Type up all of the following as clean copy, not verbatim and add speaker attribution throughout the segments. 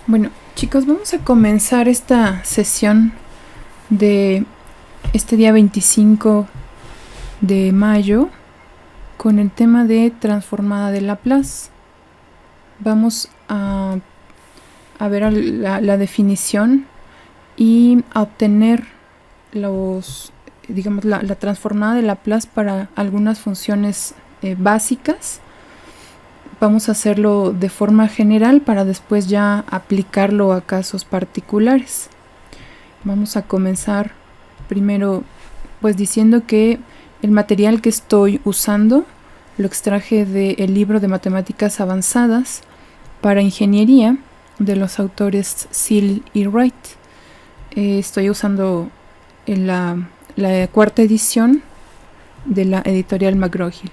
Speaker 1: Bueno, chicos, vamos a comenzar esta sesión de este día 25 de mayo con el tema de transformada de Laplace. Vamos a ver la definición y a obtener la transformada de Laplace para algunas funciones básicas. Vamos a hacerlo de forma general para después ya aplicarlo a casos particulares. Vamos a comenzar primero pues diciendo que el material que estoy usando lo extraje del libro de matemáticas avanzadas para ingeniería de los autores Searle y Wright. Estoy usando la cuarta edición de la editorial McGraw-Hill.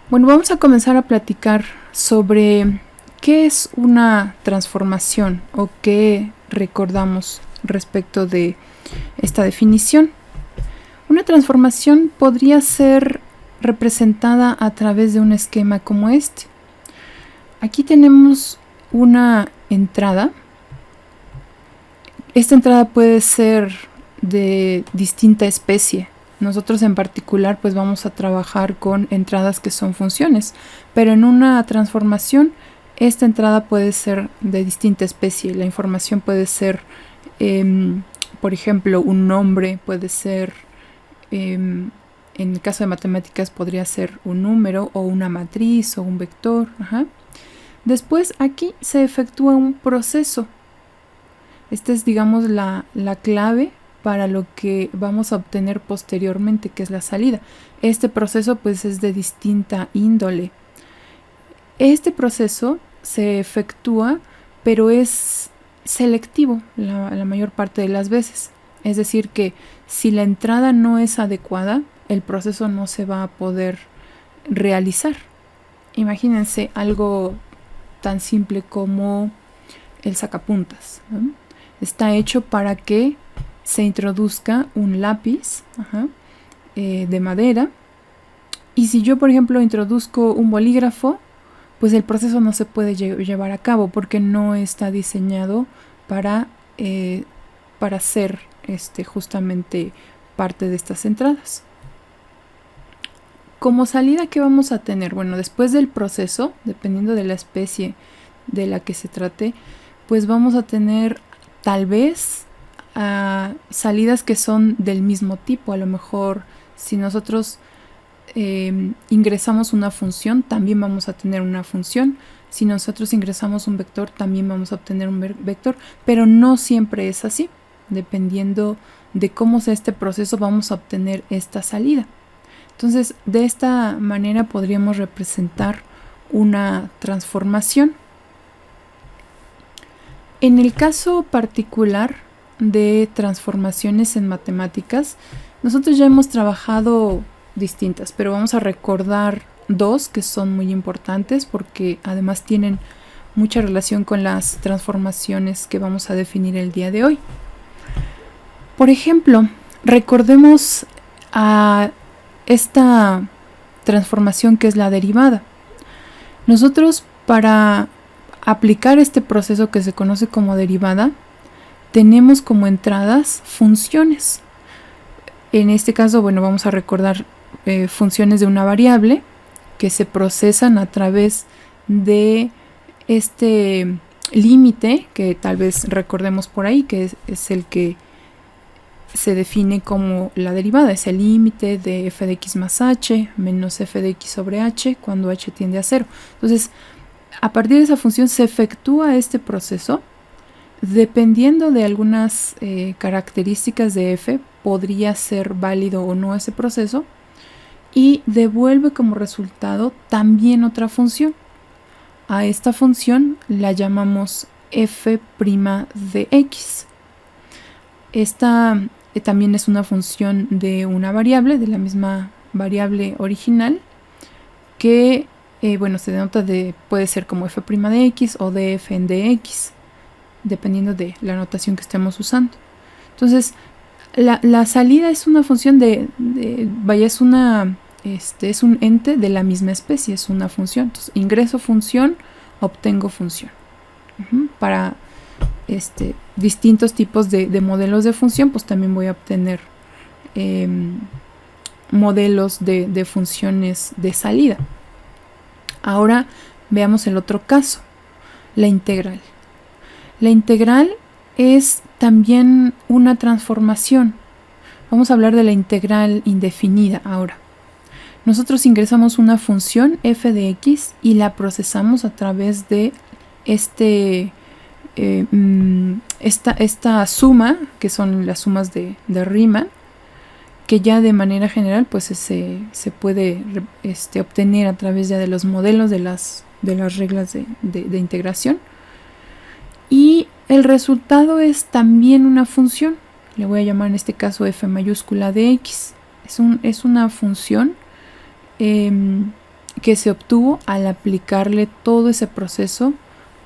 Speaker 1: Bueno, vamos a comenzar a platicar sobre qué es una transformación o qué recordamos respecto de esta definición. Una transformación podría ser representada a través de un esquema como este. Aquí tenemos una entrada. Esta entrada puede ser de distinta especie. Nosotros en particular pues vamos a trabajar con entradas que son funciones, pero en una transformación esta entrada puede ser de distinta especie. La información puede ser, por ejemplo, un nombre, puede ser, en el caso de matemáticas podría ser un número o una matriz o un vector. Después aquí se efectúa un proceso. Esta es, digamos, la clave para lo que vamos a obtener posteriormente, que es la salida. Este proceso pues es de distinta índole. Este proceso se efectúa, pero es selectivo la mayor parte de las veces. Es decir, que si la entrada no es adecuada, el proceso no se va a poder realizar. Imagínense algo tan simple como el sacapuntas, ¿no? Está hecho para que se introduzca un lápiz de madera, y si yo por ejemplo introduzco un bolígrafo, pues el proceso no se puede llevar a cabo porque no está diseñado para ser justamente parte de estas entradas. Como salida, ¿qué vamos a tener? Bueno, después del proceso, dependiendo de la especie de la que se trate, pues vamos a tener tal vez salidas que son del mismo tipo. A lo mejor si nosotros ingresamos una función, también vamos a tener una función. Si nosotros ingresamos un vector, también vamos a obtener un vector, pero no siempre es así. Dependiendo de cómo sea este proceso, vamos a obtener esta salida. Entonces, de esta manera podríamos representar una transformación. En el caso particular de transformaciones en matemáticas, nosotros ya hemos trabajado distintas, pero vamos a recordar dos que son muy importantes porque además tienen mucha relación con las transformaciones que vamos a definir el día de hoy. Por ejemplo, recordemos a esta transformación que es la derivada. Nosotros, para aplicar este proceso que se conoce como derivada, tenemos como entradas funciones. En este caso, bueno, vamos a recordar funciones de una variable que se procesan a través de este límite que tal vez recordemos por ahí, que es el que se define como la derivada. Es el límite de f de x más h menos f de x sobre h cuando h tiende a 0. Entonces, a partir de esa función se efectúa este proceso. Dependiendo de algunas características de f, podría ser válido o no ese proceso, y devuelve como resultado también otra función. A esta función la llamamos f' de x. Esta también es una función de una variable, de la misma variable original, que se denota puede ser como f' de x o de f en dx, dependiendo de la notación que estemos usando. Entonces, la salida es una función es un ente de la misma especie, es una función. Entonces, ingreso función, obtengo función. Para distintos tipos de modelos de función, pues también voy a obtener modelos de funciones de salida. Ahora veamos el otro caso, la integral. La integral es también una transformación. Vamos a hablar de la integral indefinida ahora. Nosotros ingresamos una función f de x y la procesamos a través de esta suma, que son las sumas de Riemann, que ya de manera general pues se puede obtener a través ya de los modelos de las reglas de integración. Y el resultado es también una función, le voy a llamar en este caso f mayúscula de x. Es una función que se obtuvo al aplicarle todo ese proceso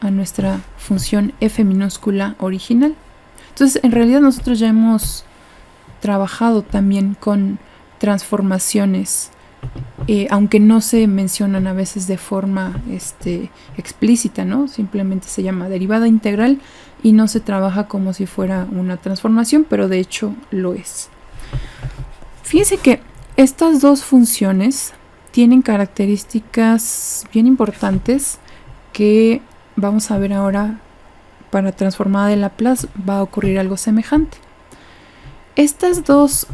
Speaker 1: a nuestra función f minúscula original. Entonces, en realidad nosotros ya hemos trabajado también con transformaciones, aunque no se mencionan a veces de forma explícita, ¿no? Simplemente se llama derivada integral y no se trabaja como si fuera una transformación, pero de hecho lo es. Fíjense que estas dos funciones tienen características bien importantes que vamos a ver ahora. Para transformada de Laplace va a ocurrir algo semejante. Estas dos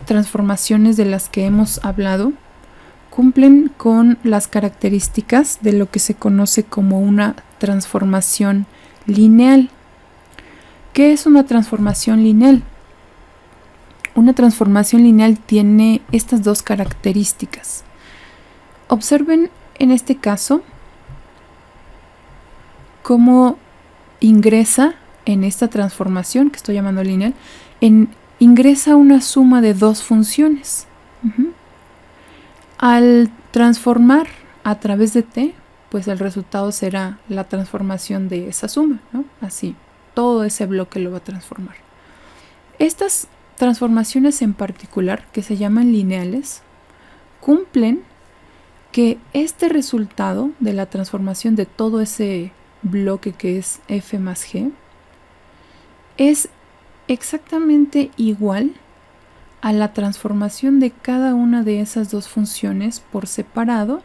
Speaker 1: transformaciones de las que hemos hablado cumplen con las características de lo que se conoce como una transformación lineal. ¿Qué es una transformación lineal? Una transformación lineal tiene estas dos características. Observen en este caso cómo ingresa en esta transformación que estoy llamando lineal, ingresa una suma de dos funciones. Al transformar a través de t, pues el resultado será la transformación de esa suma, ¿no? Así, todo ese bloque lo va a transformar. Estas transformaciones en particular, que se llaman lineales, cumplen que este resultado de la transformación de todo ese bloque que es f más g es exactamente igual a la transformación de cada una de esas dos funciones por separado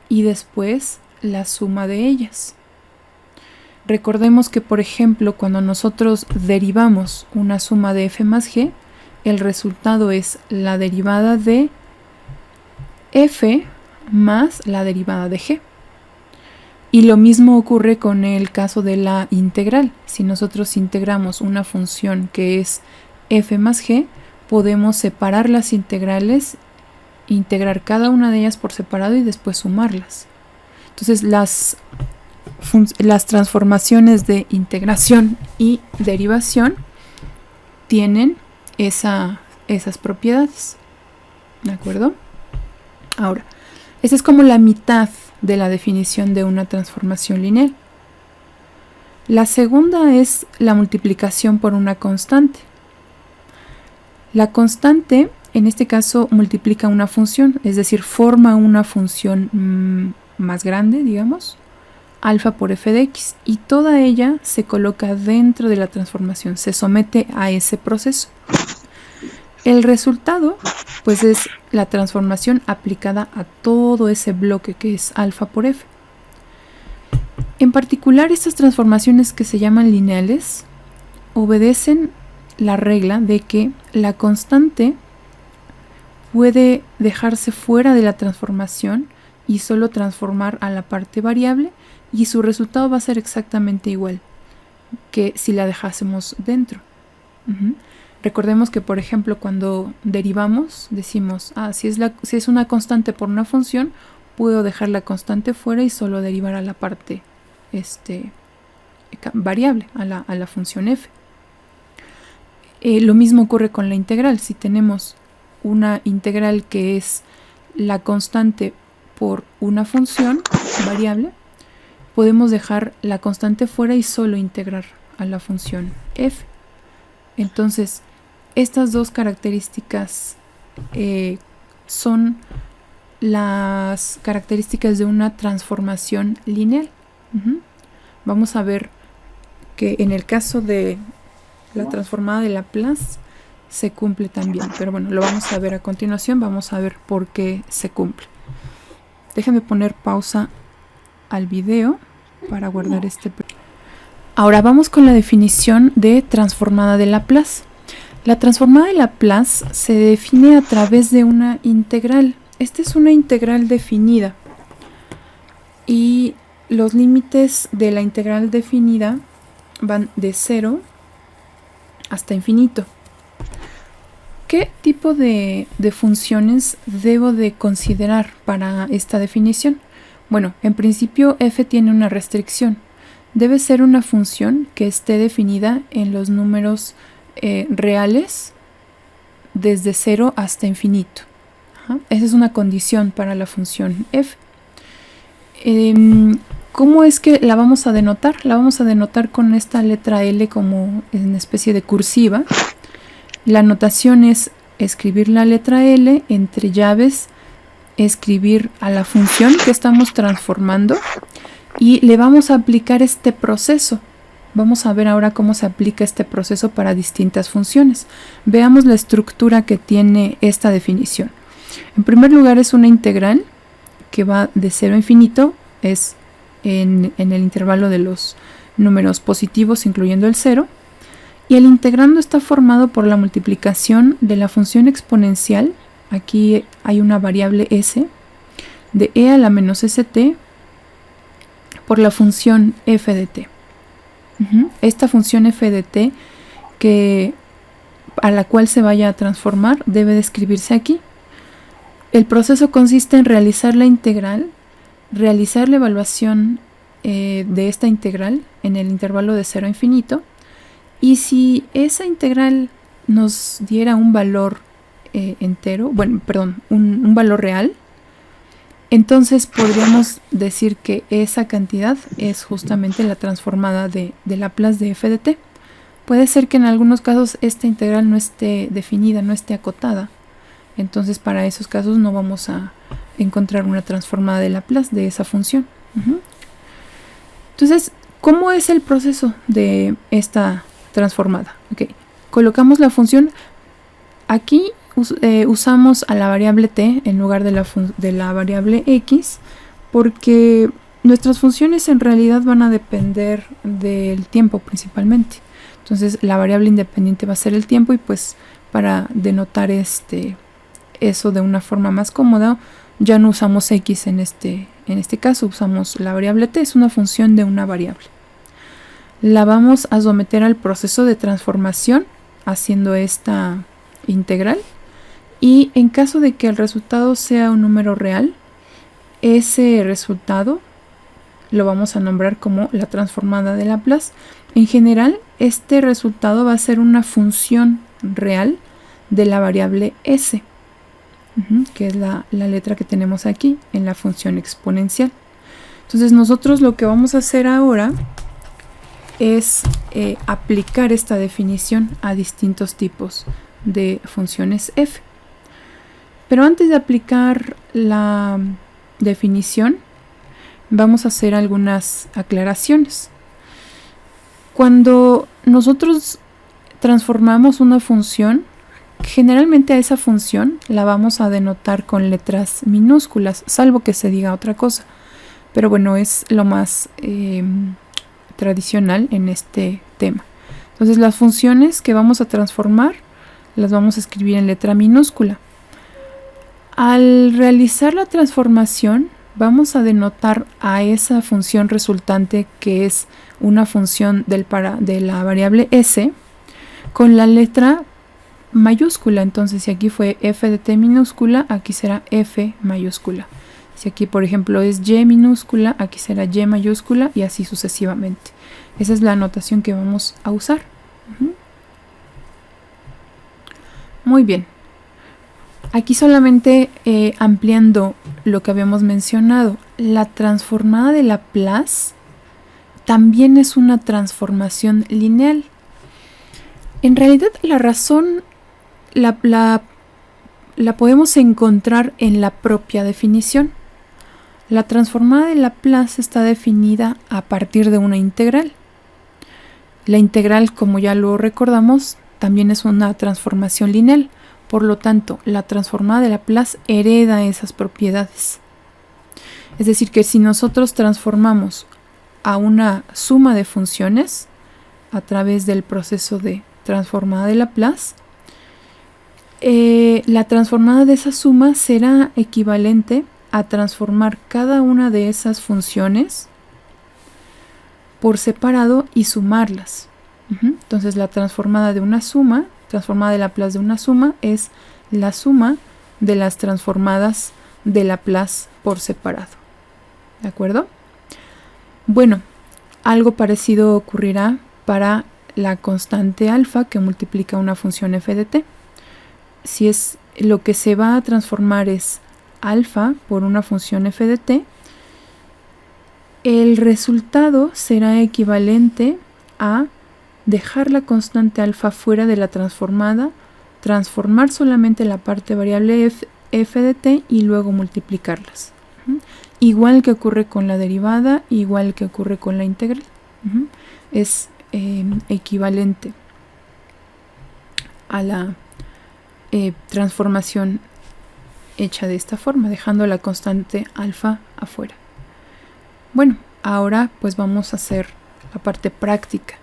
Speaker 1: y después la suma de ellas. Recordemos que, por ejemplo, cuando nosotros derivamos una suma de f más g, el resultado es la derivada de f más la derivada de g. Y lo mismo ocurre con el caso de la integral. Si nosotros integramos una función que es f más g, podemos separar las integrales, integrar cada una de ellas por separado y después sumarlas. Entonces las transformaciones de integración y derivación tienen esas propiedades. ¿De acuerdo? Ahora, esa es como la mitad de la definición de una transformación lineal. La segunda es la multiplicación por una constante. La constante, en este caso, multiplica una función, es decir, forma una función más grande, digamos, alfa por f de x, y toda ella se coloca dentro de la transformación, se somete a ese proceso. El resultado, pues, es la transformación aplicada a todo ese bloque que es alfa por f. En particular, estas transformaciones que se llaman lineales obedecen la regla de que la constante puede dejarse fuera de la transformación y solo transformar a la parte variable, y su resultado va a ser exactamente igual que si la dejásemos dentro. Recordemos que, por ejemplo, cuando derivamos, decimos, si es una constante por una función, puedo dejar la constante fuera y solo derivar a la parte variable, a la función f. Lo mismo ocurre con la integral. Si tenemos una integral que es la constante por una función variable, podemos dejar la constante fuera y solo integrar a la función f. Entonces, estas dos características son las características de una transformación lineal. vamos a ver que en el caso de la transformada de Laplace se cumple también. Pero bueno, lo vamos a ver a continuación. Vamos a ver por qué se cumple. Déjenme poner pausa al video para guardar este. Ahora vamos con la definición de transformada de Laplace. La transformada de Laplace se define a través de una integral. Esta es una integral definida. Y los límites de la integral definida van de 0 hasta infinito. ¿Qué tipo de funciones debo de considerar para esta definición? Bueno, en principio f tiene una restricción. Debe ser una función que esté definida en los números reales desde 0 hasta infinito. Esa es una condición para la función f. ¿Cómo es que la vamos a denotar? La vamos a denotar con esta letra L como en especie de cursiva. La notación es escribir la letra L, entre llaves, escribir a la función que estamos transformando y le vamos a aplicar este proceso. Vamos a ver ahora cómo se aplica este proceso para distintas funciones. Veamos la estructura que tiene esta definición. En primer lugar es una integral que va de 0 a infinito, es en el intervalo de los números positivos incluyendo el 0. Y el integrando está formado por la multiplicación de la función exponencial, aquí hay una variable s, de e a la menos st, por la función f de t. Esta función f de t a la cual se vaya a transformar debe de escribirse aquí. El proceso consiste en realizar la integral, realizar la evaluación de esta integral en el intervalo de 0 a infinito. Y si esa integral nos diera un valor un valor real, entonces podríamos decir que esa cantidad es justamente la transformada de Laplace de f de t. Puede ser que en algunos casos esta integral no esté definida, no esté acotada. Entonces para esos casos no vamos a encontrar una transformada de Laplace de esa función. Entonces, ¿cómo es el proceso de esta transformada? Colocamos la función. Aquí usamos a la variable t en lugar de la variable x, porque nuestras funciones en realidad van a depender del tiempo principalmente. Entonces la variable independiente va a ser el tiempo, y pues para denotar eso de una forma más cómoda ya no usamos x en este caso, usamos la variable t, es una función de una variable. La vamos a someter al proceso de transformación haciendo esta integral, y en caso de que el resultado sea un número real, ese resultado lo vamos a nombrar como la transformada de Laplace. En general, este resultado va a ser una función real de la variable s, que es la letra que tenemos aquí en la función exponencial. Entonces nosotros lo que vamos a hacer ahora es aplicar esta definición a distintos tipos de funciones f. Pero antes de aplicar la definición, vamos a hacer algunas aclaraciones. Cuando nosotros transformamos una función, generalmente a esa función la vamos a denotar con letras minúsculas, salvo que se diga otra cosa. Pero bueno, es lo más tradicional en este tema. Entonces las funciones que vamos a transformar las vamos a escribir en letra minúscula. Al realizar la transformación vamos a denotar a esa función resultante, que es una función de la variable s, con la letra mayúscula. Entonces si aquí fue f de t minúscula, aquí será f mayúscula. Si aquí por ejemplo es y minúscula, aquí será y mayúscula, y así sucesivamente. Esa es la notación que vamos a usar. Muy bien. Aquí solamente ampliando lo que habíamos mencionado, la transformada de Laplace también es una transformación lineal. En realidad la razón la podemos encontrar en la propia definición. La transformada de Laplace está definida a partir de una integral. La integral, como ya lo recordamos, también es una transformación lineal. Por lo tanto, la transformada de Laplace hereda esas propiedades. Es decir, que si nosotros transformamos a una suma de funciones a través del proceso de transformada de Laplace, la transformada de esa suma será equivalente a transformar cada una de esas funciones por separado y sumarlas. Entonces la transformada de una suma, transformada de Laplace de una suma, es la suma de las transformadas de Laplace por separado. ¿De acuerdo? Bueno, algo parecido ocurrirá para la constante alfa que multiplica una función f de t. Si es lo que se va a transformar es alfa por una función f de t, el resultado será equivalente a dejar la constante alfa fuera de la transformada, transformar solamente la parte variable f de t y luego multiplicarlas. Igual que ocurre con la derivada, igual que ocurre con la integral. Es equivalente a la transformación hecha de esta forma, dejando la constante alfa afuera. Bueno, ahora pues vamos a hacer la parte práctica.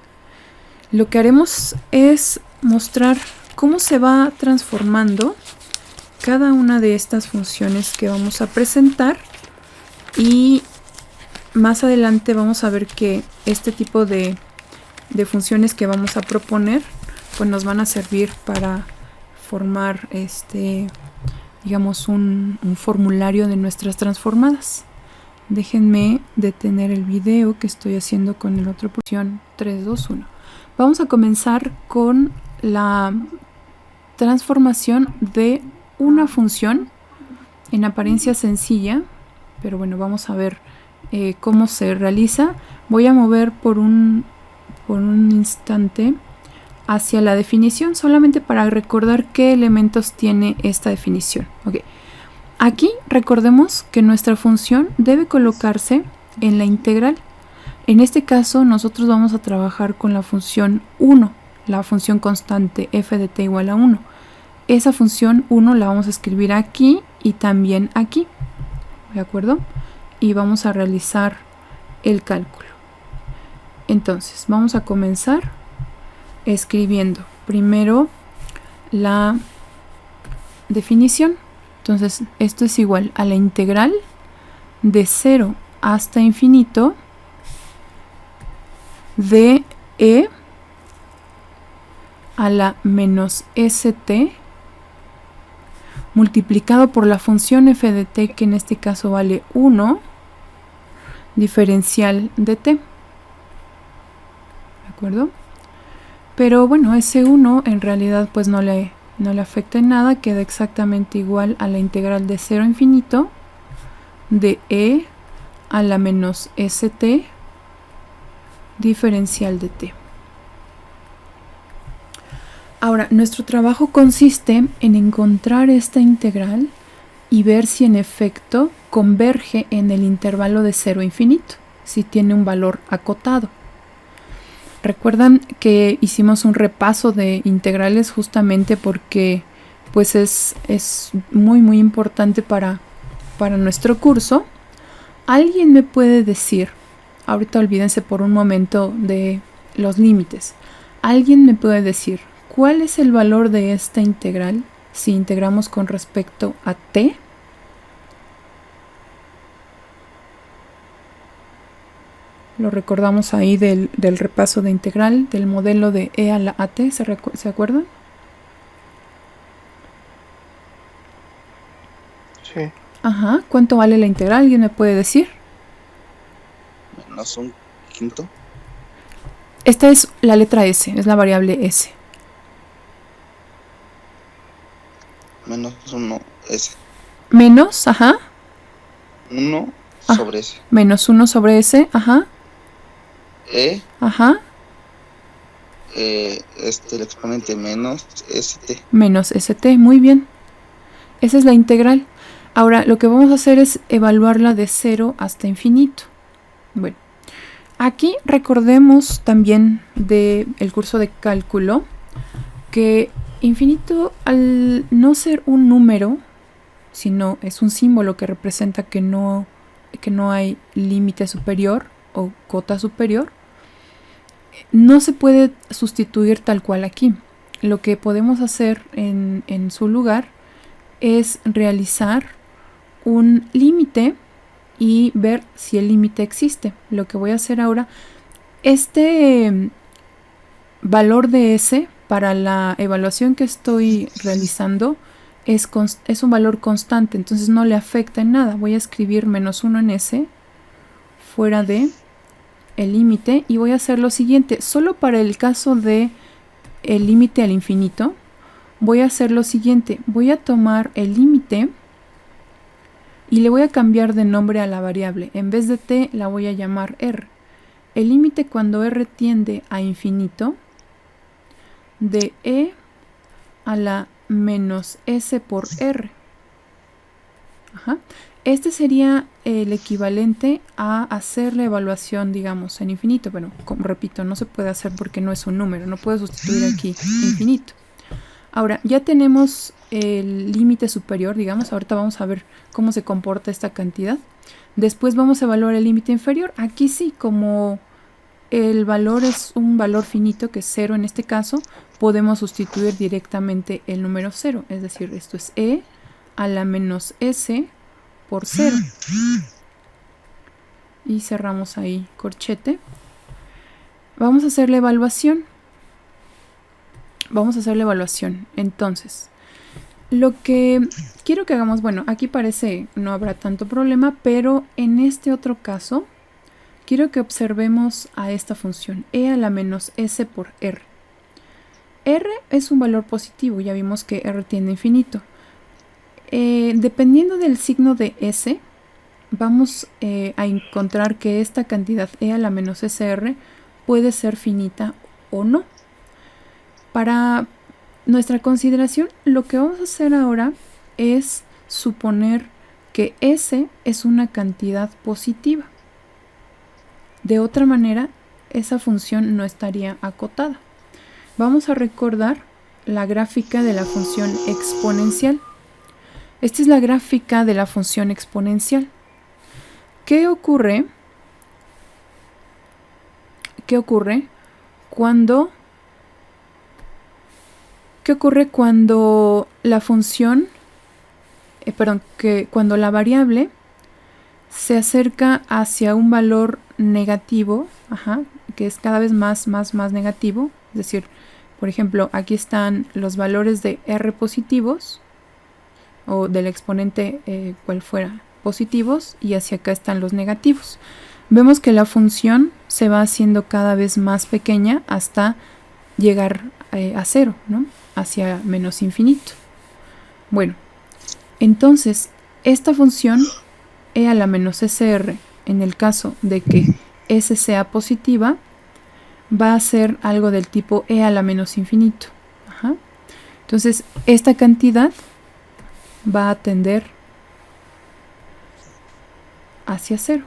Speaker 1: Lo que haremos es mostrar cómo se va transformando cada una de estas funciones que vamos a presentar, y más adelante vamos a ver que este tipo de funciones que vamos a proponer pues nos van a servir para formar digamos un formulario de nuestras transformadas. Déjenme detener el video que estoy haciendo con el otro posición. 3, 2, 1. Vamos a comenzar con la transformación de una función en apariencia sencilla, pero bueno, vamos a ver cómo se realiza. Voy a mover por un instante hacia la definición, solamente para recordar qué elementos tiene esta definición. Okay. Aquí recordemos que nuestra función debe colocarse en la integral. En este caso nosotros vamos a trabajar con la función 1, la función constante f de t igual a 1. Esa función 1 la vamos a escribir aquí y también aquí, ¿de acuerdo? Y vamos a realizar el cálculo. Entonces vamos a comenzar escribiendo primero la definición. Entonces esto es igual a la integral de 0 hasta infinito de e a la menos st multiplicado por la función f de t, que en este caso vale 1, diferencial de t. ¿De acuerdo? Pero bueno, ese 1 en realidad pues no le afecta en nada, queda exactamente igual a la integral de 0 a infinito de e a la menos st diferencial de t. Ahora, nuestro trabajo consiste en encontrar esta integral y ver si en efecto converge en el intervalo de 0 a infinito, si tiene un valor acotado. Recuerdan que hicimos un repaso de integrales justamente porque pues es muy importante para nuestro curso. ¿Alguien me puede decir, ahorita olvídense por un momento de los límites, alguien me puede decir cuál es el valor de esta integral si integramos con respecto a t? Lo recordamos ahí del repaso de integral, del modelo de e a la at, ¿se acuerdan?
Speaker 2: Sí.
Speaker 1: Ajá, ¿cuánto vale la integral? ¿Alguien me puede decir?
Speaker 2: Menos un quinto.
Speaker 1: Esta es la letra s, es la variable s.
Speaker 2: Menos 1 s.
Speaker 1: Menos, ajá.
Speaker 2: 1 sobre s.
Speaker 1: Menos 1 sobre s, ajá.
Speaker 2: E.
Speaker 1: Ajá.
Speaker 2: El exponente menos st.
Speaker 1: Menos st, muy bien. Esa es la integral. Ahora lo que vamos a hacer es evaluarla de 0 hasta infinito. Bueno, aquí recordemos también del curso de cálculo que infinito, al no ser un número, sino es un símbolo que representa que no hay límite superior o cota superior, no se puede sustituir tal cual aquí. Lo que podemos hacer en su lugar es realizar un límite y ver si el límite existe. Lo que voy a hacer ahora, este valor de S para la evaluación que estoy realizando es un valor constante, entonces no le afecta en nada. Voy a escribir -1 en S fuera de el límite y voy a hacer lo siguiente. Solo para el caso de el límite al infinito, voy a hacer lo siguiente. Voy a tomar el límite y le voy a cambiar de nombre a la variable. En vez de t la voy a llamar r. El límite cuando r tiende a infinito de e a la menos s por r. Ajá. Este sería el equivalente a hacer la evaluación, digamos, en infinito. Bueno, como repito, no se puede hacer porque no es un número. No puedo sustituir aquí infinito. Ahora, ya tenemos el límite superior, digamos. Ahorita vamos a ver cómo se comporta esta cantidad. Después vamos a evaluar el límite inferior. Aquí sí, como el valor es un valor finito, que es 0 en este caso, podemos sustituir directamente el número 0. Es decir, esto es e a la menos s por 0. Y cerramos ahí corchete. Vamos a hacer la evaluación. Entonces, lo que quiero que hagamos, bueno, aquí parece no habrá tanto problema, pero en este otro caso quiero que observemos a esta función, e a la menos s por r. R es un valor positivo, ya vimos que r tiende a infinito. Dependiendo del signo de s, vamos a encontrar que esta cantidad e a la menos sr puede ser finita o no. Para nuestra consideración, lo que vamos a hacer ahora es suponer que s es una cantidad positiva. De otra manera, esa función no estaría acotada. Vamos a recordar la gráfica de la función exponencial. Esta es la gráfica de la función exponencial. ¿Qué ocurre cuando la función, cuando la variable se acerca hacia un valor negativo, que es cada vez más negativo? Es decir, por ejemplo, aquí están los valores de r positivos, o del exponente cual fuera positivos, y hacia acá están los negativos. Vemos que la función se va haciendo cada vez más pequeña hasta llegar a 0, ¿no? Hacia menos infinito. Bueno, entonces esta función e a la menos sr, en el caso de que s sea positiva, va a ser algo del tipo e a la menos infinito. Entonces esta cantidad va a tender hacia 0.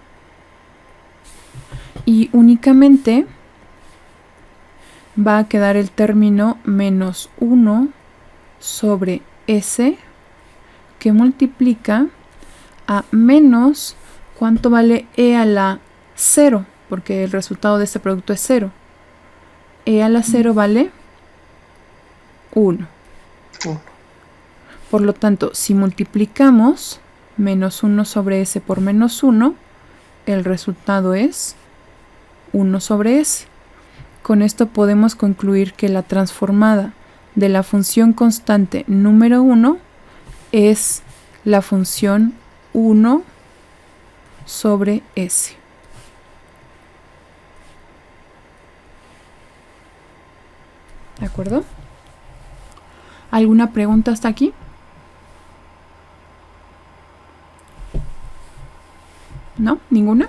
Speaker 1: Y únicamente va a quedar el término menos 1 sobre s, que multiplica a menos, ¿cuánto vale e a la 0? Porque el resultado de este producto es 0. E a la 0 vale 1. Por lo tanto, si multiplicamos menos 1 sobre s por menos 1, el resultado es 1 sobre s. Con esto podemos concluir que la transformada de la función constante número 1 es la función 1 sobre s. ¿De acuerdo? ¿Alguna pregunta hasta aquí? ¿No? ¿Ninguna?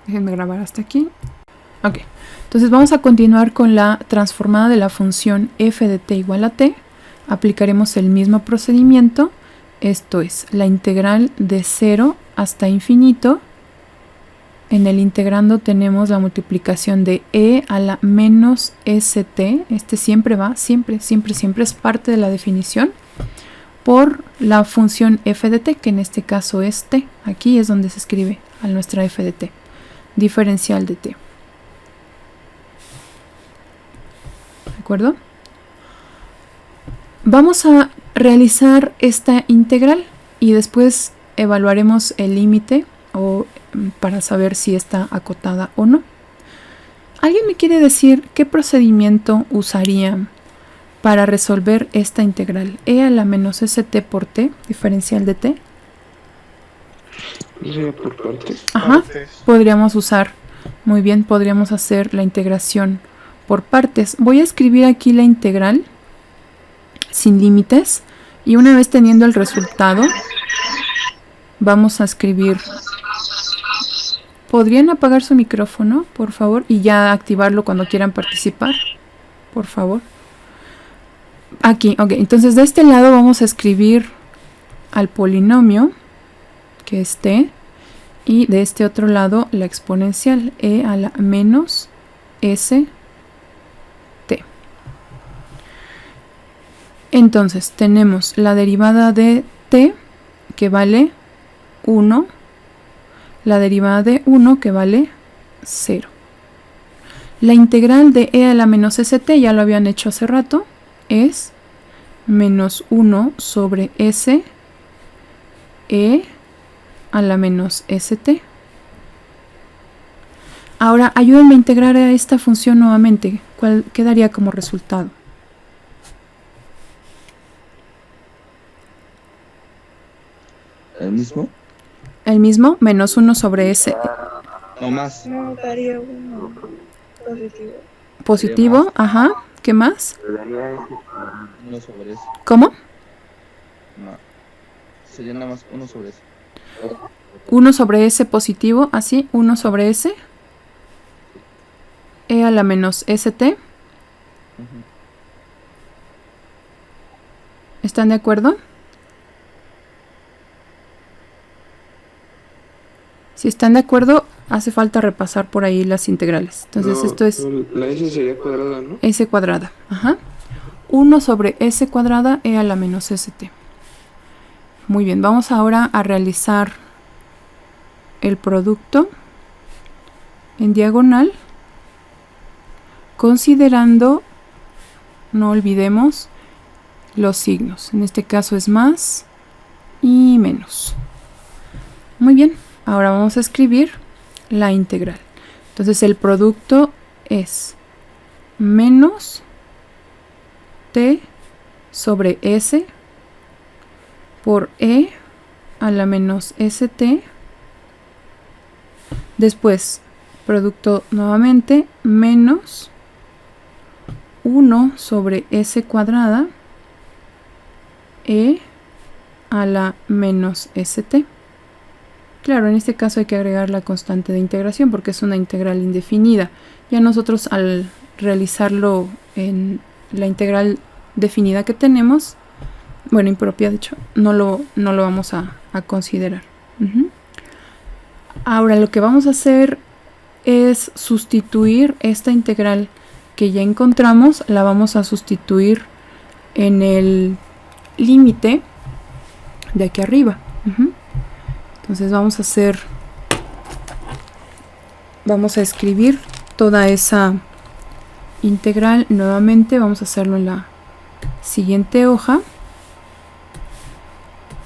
Speaker 1: Déjenme grabar hasta aquí. Ok. Entonces vamos a continuar con la transformada de la función f de t igual a t aplicaremos el mismo procedimiento, esto es, la integral de 0 hasta infinito. En el integrando tenemos la multiplicación de e a la menos st, este siempre va, siempre es parte de la definición, por la función f de t, que en este caso es t. Aquí es donde se escribe a nuestra f de t, diferencial de t. ¿De acuerdo? Vamos a realizar esta integral y después evaluaremos el límite o para saber si está acotada o no. ¿Alguien me quiere decir qué procedimiento usaría para resolver esta integral? E a la menos st por t, diferencial de t.
Speaker 3: Por partes.
Speaker 1: Ajá, podríamos usar, muy bien, podríamos hacer la integración por partes. Voy a escribir aquí la integral sin límites y una vez teniendo el resultado, vamos a escribir. ¿Podrían apagar su micrófono, por favor? Y ya activarlo cuando quieran participar, por favor. Aquí, ok. Entonces de este lado vamos a escribir al polinomio, que es t, y de este otro lado la exponencial, e a la menos st. Entonces tenemos la derivada de t, que vale 1, la derivada de 1 que vale 0. La integral de e a la menos st, ya lo habían hecho hace rato, es menos 1 sobre s e a la menos st. Ahora ayúdenme a integrar a esta función nuevamente. ¿Cuál quedaría como resultado?
Speaker 2: ¿El mismo?
Speaker 1: El mismo, menos 1 sobre s.
Speaker 2: No más.
Speaker 4: No, daría uno positivo.
Speaker 1: Positivo, ajá. ¿Qué más?
Speaker 2: Uno sobre eso.
Speaker 1: ¿Cómo?
Speaker 2: No. Sería nada más uno sobre eso.
Speaker 1: 1 sobre s positivo, así, 1 sobre s. E a la menos st. ¿Están de acuerdo? Si están de acuerdo, hace falta repasar por ahí las integrales. Entonces
Speaker 3: No,
Speaker 1: esto es
Speaker 3: la s sería cuadrada, ¿no?
Speaker 1: s cuadrada. Ajá. 1 sobre s cuadrada e a la menos st. Muy bien, vamos ahora a realizar el producto en diagonal, considerando, no olvidemos, los signos. En este caso es más y menos. Muy bien. Ahora vamos a escribir la integral. Entonces el producto es menos t sobre s por e a la menos st. Después, producto nuevamente, menos 1 sobre s cuadrada e a la menos st. Claro, en este caso hay que agregar la constante de integración porque es una integral indefinida. Ya nosotros al realizarlo en la integral definida que tenemos, bueno, impropia de hecho, no lo vamos a considerar. Ahora lo que vamos a hacer es sustituir esta integral que ya encontramos, la vamos a sustituir en el límite de aquí arriba. Entonces vamos a escribir toda esa integral nuevamente. Vamos a hacerlo en la siguiente hoja.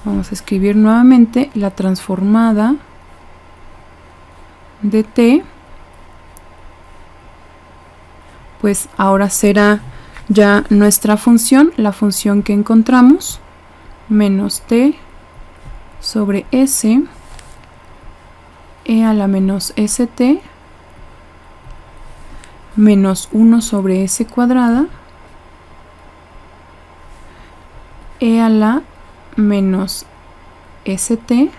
Speaker 1: Vamos a escribir nuevamente la transformada de t. Pues ahora será ya nuestra función, la función que encontramos, menos t sobre s e a la menos st menos 1 sobre s cuadrada e a la menos st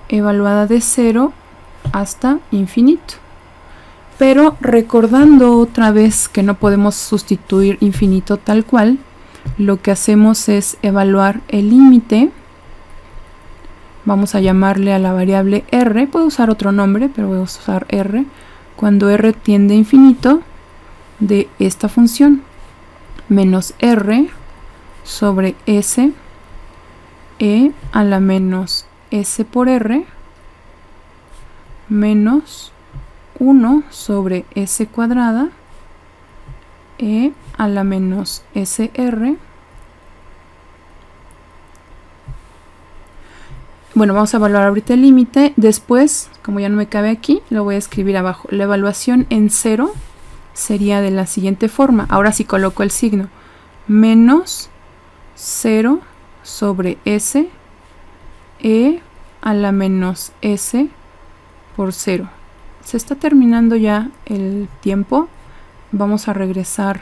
Speaker 1: evaluada de 0 hasta infinito. Pero recordando otra vez que no podemos sustituir infinito tal cual, lo que hacemos es evaluar el límite. Vamos a llamarle a la variable r, puedo usar otro nombre, pero voy a usar r, cuando r tiende a infinito de esta función, menos r sobre s, e a la menos s por r, menos 1 sobre s cuadrada, e a la menos sr. Bueno, vamos a evaluar ahorita el límite. Después, como ya no me cabe aquí, lo voy a escribir abajo. La evaluación en 0 sería de la siguiente forma. Ahora sí coloco el signo. Menos 0 sobre s, e a la menos s por 0. Se está terminando ya el tiempo. Vamos a regresar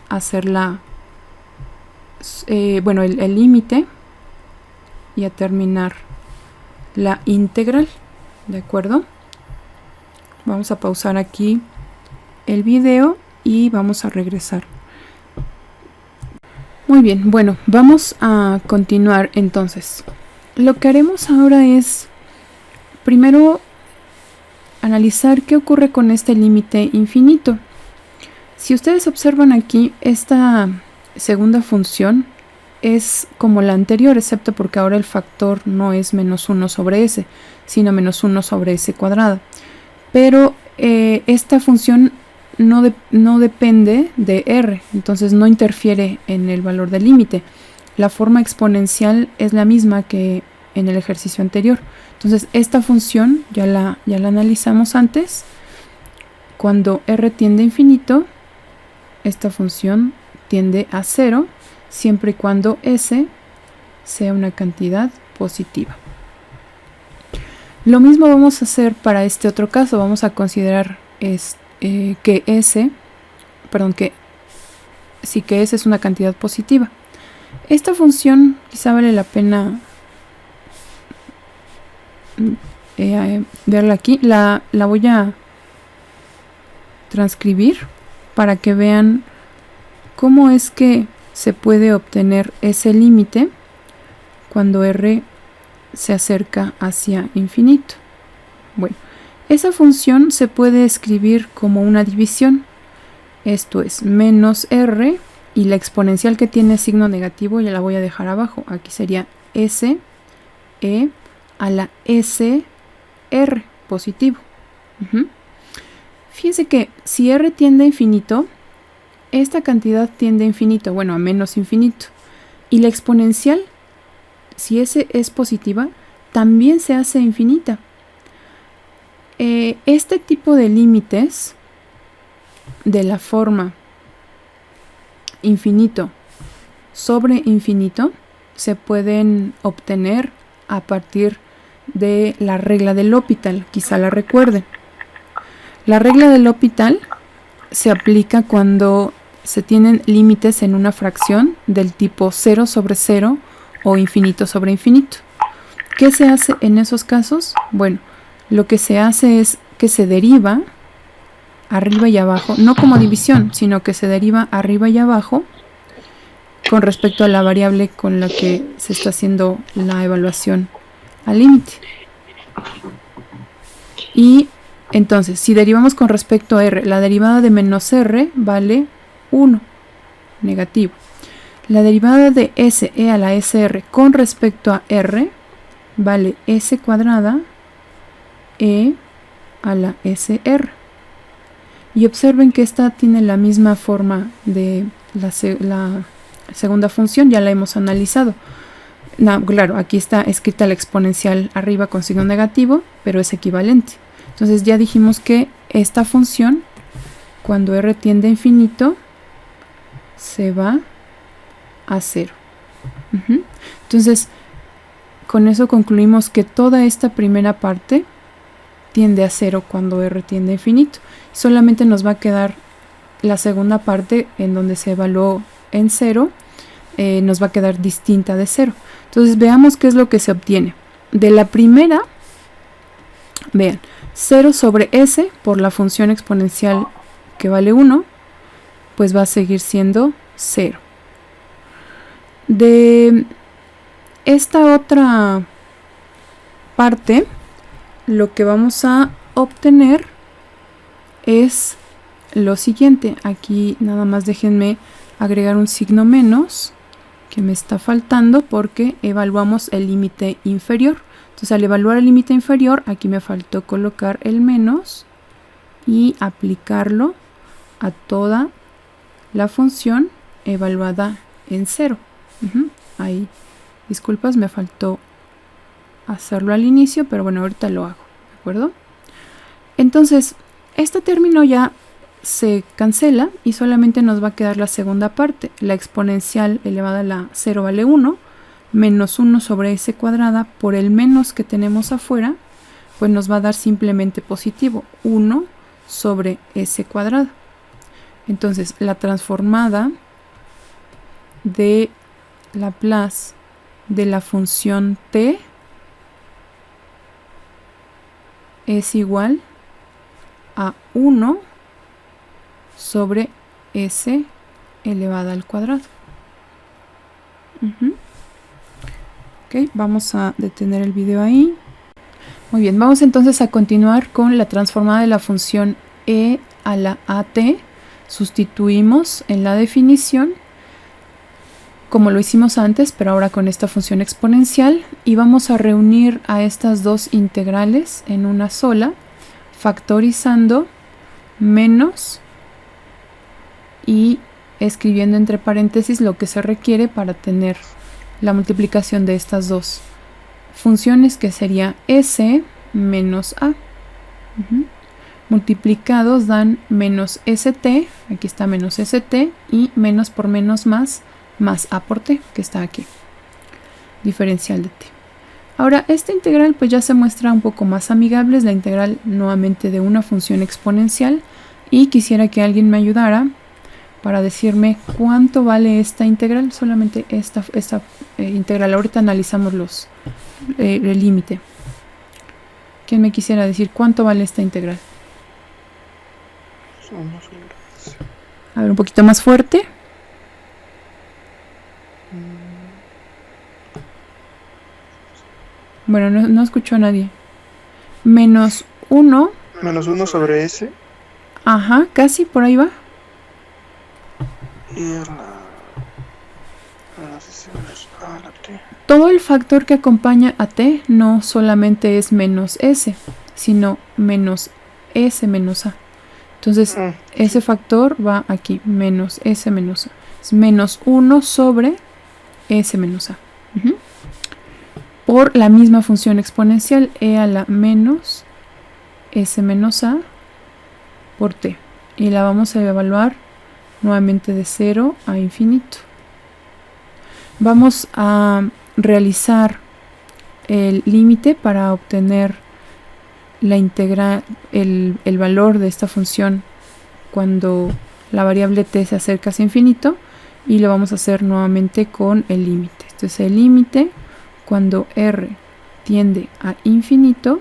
Speaker 1: a hacer el límite y a terminar la integral, ¿de acuerdo? Vamos a pausar aquí el video y vamos a regresar. Muy bien, bueno, vamos a continuar entonces. Lo que haremos ahora es primero analizar qué ocurre con este límite infinito. Si ustedes observan aquí, esta segunda función es como la anterior, excepto porque ahora el factor no es menos 1 sobre s, sino menos 1 sobre s cuadrada. Pero esta función no depende de r, entonces no interfiere en el valor del límite. La forma exponencial es la misma que en el ejercicio anterior. Entonces esta función ya la analizamos antes. Cuando r tiende a infinito, esta función tiende a 0, siempre y cuando s sea una cantidad positiva. Lo mismo vamos a hacer para este otro caso. Vamos a considerar que s es una cantidad positiva. Esta función quizá vale la pena verla aquí. La voy a transcribir para que vean cómo es que se puede obtener ese límite cuando r se acerca hacia infinito. Bueno, esa función se puede escribir como una división. Esto es menos r y la exponencial que tiene signo negativo ya la voy a dejar abajo. Aquí sería s e a la s r positivo. Fíjense que si r tiende a infinito, esta cantidad tiende a infinito, bueno, a menos infinito. Y la exponencial, si s es positiva, también se hace infinita. Este tipo de límites de la forma infinito sobre infinito se pueden obtener a partir de la regla de L'Hopital, quizá la recuerden. La regla de L'Hopital se aplica cuando se tienen límites en una fracción del tipo 0 sobre 0 o infinito sobre infinito. ¿Qué se hace en esos casos? Bueno, lo que se hace es que se deriva arriba y abajo, no como división, sino que se deriva arriba y abajo con respecto a la variable con la que se está haciendo la evaluación al límite. Y entonces, si derivamos con respecto a r, la derivada de menos r vale 1, negativo. La derivada de s e a la sr con respecto a r vale s cuadrada e a la sr. Y observen que esta tiene la misma forma de la segunda función, ya la hemos analizado. No, claro, aquí está escrita la exponencial arriba con signo negativo, pero es equivalente. Entonces ya dijimos que esta función, cuando r tiende a infinito, se va a 0. Entonces, con eso concluimos que toda esta primera parte tiende a 0 cuando r tiende a infinito. Solamente nos va a quedar la segunda parte en donde se evaluó en 0, nos va a quedar distinta de 0. Entonces veamos qué es lo que se obtiene. De la primera, vean, 0 sobre s por la función exponencial que vale 1, pues va a seguir siendo 0. De esta otra parte, lo que vamos a obtener es lo siguiente. Aquí nada más déjenme agregar un signo menos que me está faltando porque evaluamos el límite inferior. Entonces, al evaluar el límite inferior, aquí me faltó colocar el menos y aplicarlo a toda la función evaluada en 0. Ahí, disculpas, me faltó hacerlo al inicio, pero bueno, ahorita lo hago, ¿de acuerdo? Entonces, este término ya se cancela y solamente nos va a quedar la segunda parte. La exponencial elevada a la 0 vale 1, menos 1 sobre s cuadrada por el menos que tenemos afuera, pues nos va a dar simplemente positivo, 1 sobre s cuadrada. Entonces, la transformada de Laplace de la función t es igual a 1 sobre s elevada al cuadrado. Ok, vamos a detener el video ahí. Muy bien, vamos entonces a continuar con la transformada de la función e a la at. Sustituimos en la definición como lo hicimos antes, pero ahora con esta función exponencial, y vamos a reunir a estas dos integrales en una sola, factorizando menos y escribiendo entre paréntesis lo que se requiere para tener la multiplicación de estas dos funciones, que sería s menos a. Multiplicados dan menos st, aquí está menos st, y menos por menos más a por t, que está aquí, diferencial de t. Ahora, esta integral pues ya se muestra un poco más amigable, es la integral nuevamente de una función exponencial, y quisiera que alguien me ayudara para decirme cuánto vale esta integral, solamente esta integral. Ahorita analizamos el límite. ¿Quién me quisiera decir cuánto vale esta integral? A ver, un poquito más fuerte. Bueno, no escuchó a nadie. Menos 1.
Speaker 3: Menos 1 sobre s.
Speaker 1: Ajá, casi por ahí va.
Speaker 3: Y a la t.
Speaker 1: Todo el factor que acompaña a t no solamente es menos s, sino menos s menos a. Entonces, ese factor va aquí, menos s menos a. Es menos 1 sobre s menos a. Por la misma función exponencial, e a la menos s menos a por t. Y la vamos a evaluar nuevamente de 0 a infinito. Vamos a realizar el límite para obtener la integral, el valor de esta función cuando la variable t se acerca hacia infinito, y lo vamos a hacer nuevamente con el límite. Este es el límite cuando r tiende a infinito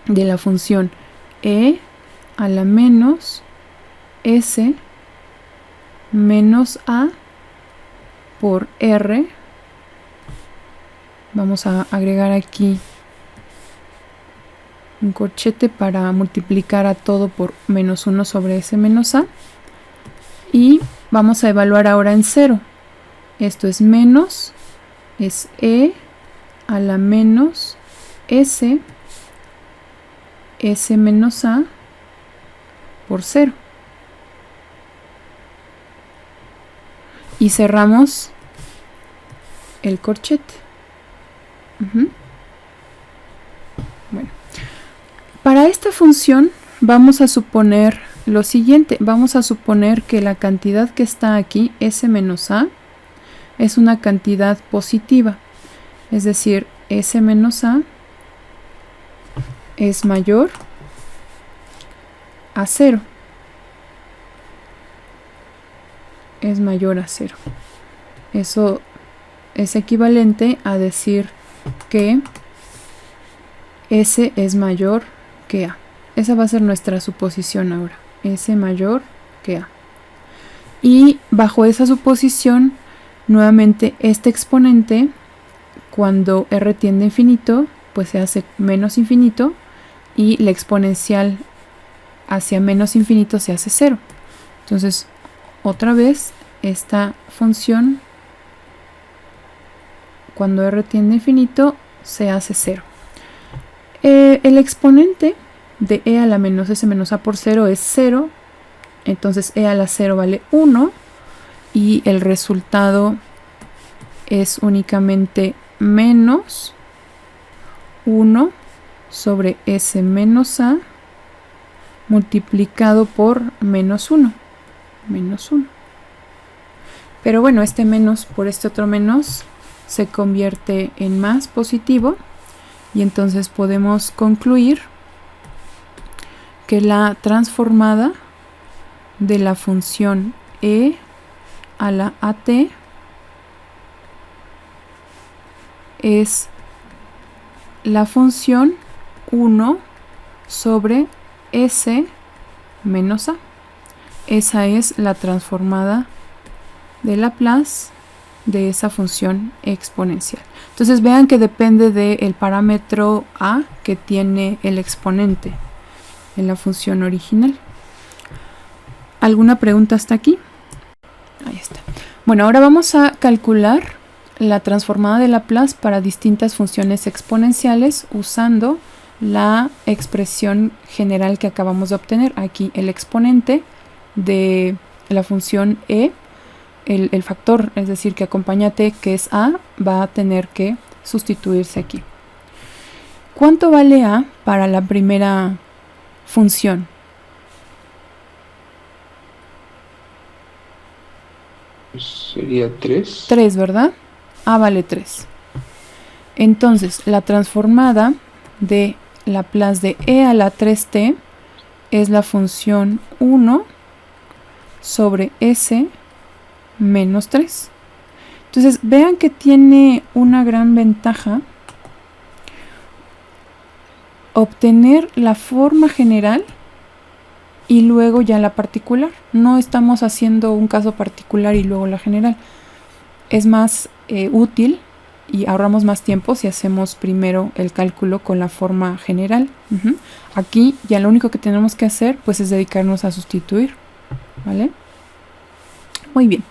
Speaker 1: de la función e a la menos s menos a por r. Vamos a agregar aquí un corchete para multiplicar a todo por menos 1 sobre s menos a, y vamos a evaluar ahora en 0. Esto es menos, es e a la menos s menos a por 0. Y cerramos el corchete. Bueno, para esta función vamos a suponer lo siguiente. Vamos a suponer que la cantidad que está aquí, s menos a, es una cantidad positiva. Es decir, s menos a es mayor a 0. Es mayor a 0. Eso es equivalente a decir que S es mayor que A. Esa va a ser nuestra suposición ahora. S mayor que A. Y bajo esa suposición, nuevamente este exponente, cuando R tiende a infinito, pues se hace menos infinito y la exponencial hacia menos infinito se hace 0. Entonces, otra vez, esta función, cuando R tiende a infinito, se hace 0. El exponente de e a la menos s menos a por 0 es 0. Entonces e a la 0 vale 1. Y el resultado es únicamente menos 1 sobre s menos a multiplicado por menos 1. Menos 1. Pero bueno, este menos por este otro menos se convierte en más positivo. Y entonces podemos concluir que la transformada de la función e a la at es la función 1 sobre s menos a. Esa es la transformada de Laplace de esa función exponencial. Entonces vean que depende del parámetro a que tiene el exponente en la función original. ¿Alguna pregunta hasta aquí? Ahí está. Bueno, ahora vamos a calcular la transformada de Laplace para distintas funciones exponenciales usando la expresión general que acabamos de obtener. Aquí el exponente de la función e, el factor, es decir, que acompaña t, que es a, va a tener que sustituirse aquí. ¿Cuánto vale a para la primera función?
Speaker 3: Sería 3.
Speaker 1: 3, ¿verdad? A vale 3. Entonces, la transformada de Laplace de e a la 3t es la función 1 sobre s menos 3. Entonces, vean que tiene una gran ventaja obtener la forma general y luego ya la particular. No estamos haciendo un caso particular y luego la general. Es más útil y ahorramos más tiempo si hacemos primero el cálculo con la forma general. Aquí ya lo único que tenemos que hacer pues es dedicarnos a sustituir, ¿vale? Muy bien.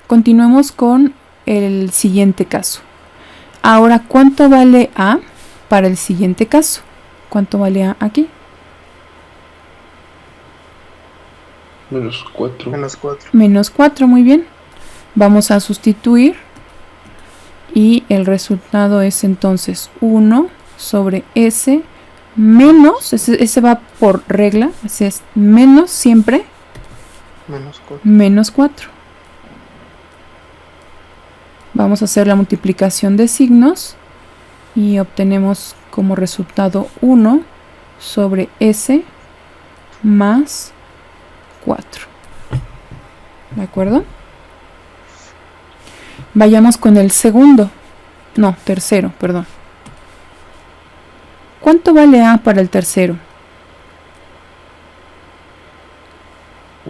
Speaker 1: Continuemos con el siguiente caso. Ahora, ¿cuánto vale a para el siguiente caso? ¿Cuánto vale a aquí?
Speaker 3: Menos 4.
Speaker 2: Menos 4.
Speaker 1: Menos 4, muy bien. Vamos a sustituir y el resultado es entonces 1 sobre s menos, ese va por regla, así es, menos siempre
Speaker 2: Menos 4.
Speaker 1: menos 4. Vamos a hacer la multiplicación de signos y obtenemos como resultado 1 sobre s más 4. ¿De acuerdo? Vayamos con el tercero, perdón. ¿Cuánto vale a para el tercero?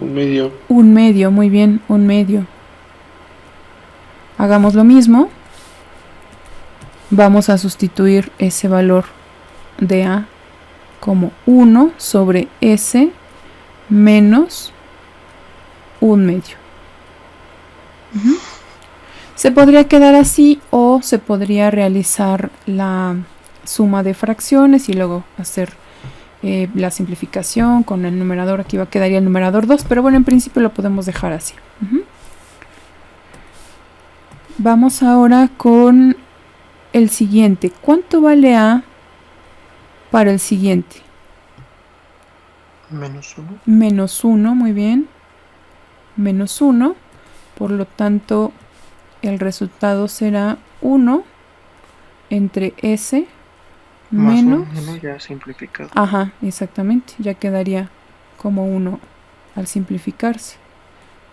Speaker 3: 1/2.
Speaker 1: 1/2, muy bien, 1/2. Hagamos lo mismo. Vamos a sustituir ese valor de a como 1 sobre s menos 1/2. Se podría quedar así o se podría realizar la suma de fracciones y luego hacer la simplificación con el numerador. Aquí quedaría el numerador 2, pero bueno, en principio lo podemos dejar así. Vamos ahora con el siguiente. ¿Cuánto vale a para el siguiente?
Speaker 3: Menos 1.
Speaker 1: Menos 1, muy bien. Menos 1. Por lo tanto, el resultado será 1 entre s menos...
Speaker 3: Más 1 ya simplificado.
Speaker 1: Ajá, exactamente. Ya quedaría como 1 al simplificarse.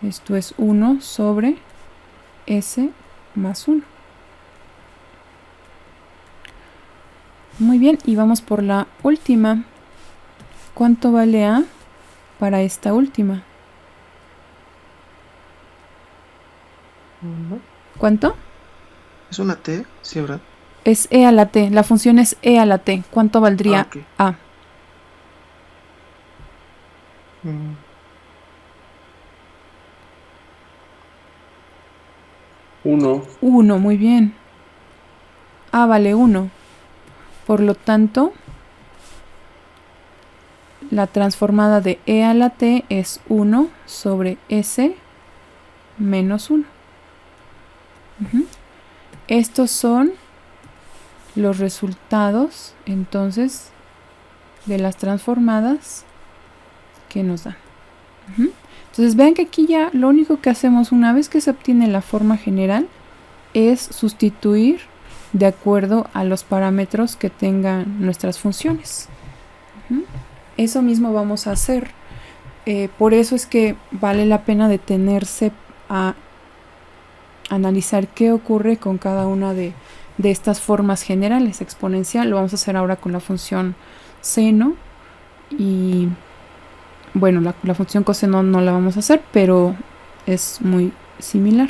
Speaker 1: Esto es 1 sobre s más 1. Muy bien, y vamos por la última ¿cuánto vale A para esta última?
Speaker 3: ¿No?
Speaker 1: ¿Cuánto?
Speaker 3: ¿Es una T? Sí, ¿verdad?
Speaker 1: Es E a la T. La función es E a la T. ¿Cuánto valdría
Speaker 3: Ok.
Speaker 1: A?
Speaker 3: Mm, 1.
Speaker 1: 1, muy bien. A vale 1. Por lo tanto, la transformada de E a la T es 1 sobre S menos 1. Estos son los resultados, entonces, de las transformadas que nos dan. Entonces vean que aquí ya lo único que hacemos una vez que se obtiene la forma general es sustituir de acuerdo a los parámetros que tengan nuestras funciones. Eso mismo vamos a hacer. Por eso es que vale la pena detenerse a analizar qué ocurre con cada una de estas formas generales. Exponencial lo vamos a hacer ahora con la función seno y bueno, la función coseno no la vamos a hacer, pero es muy similar.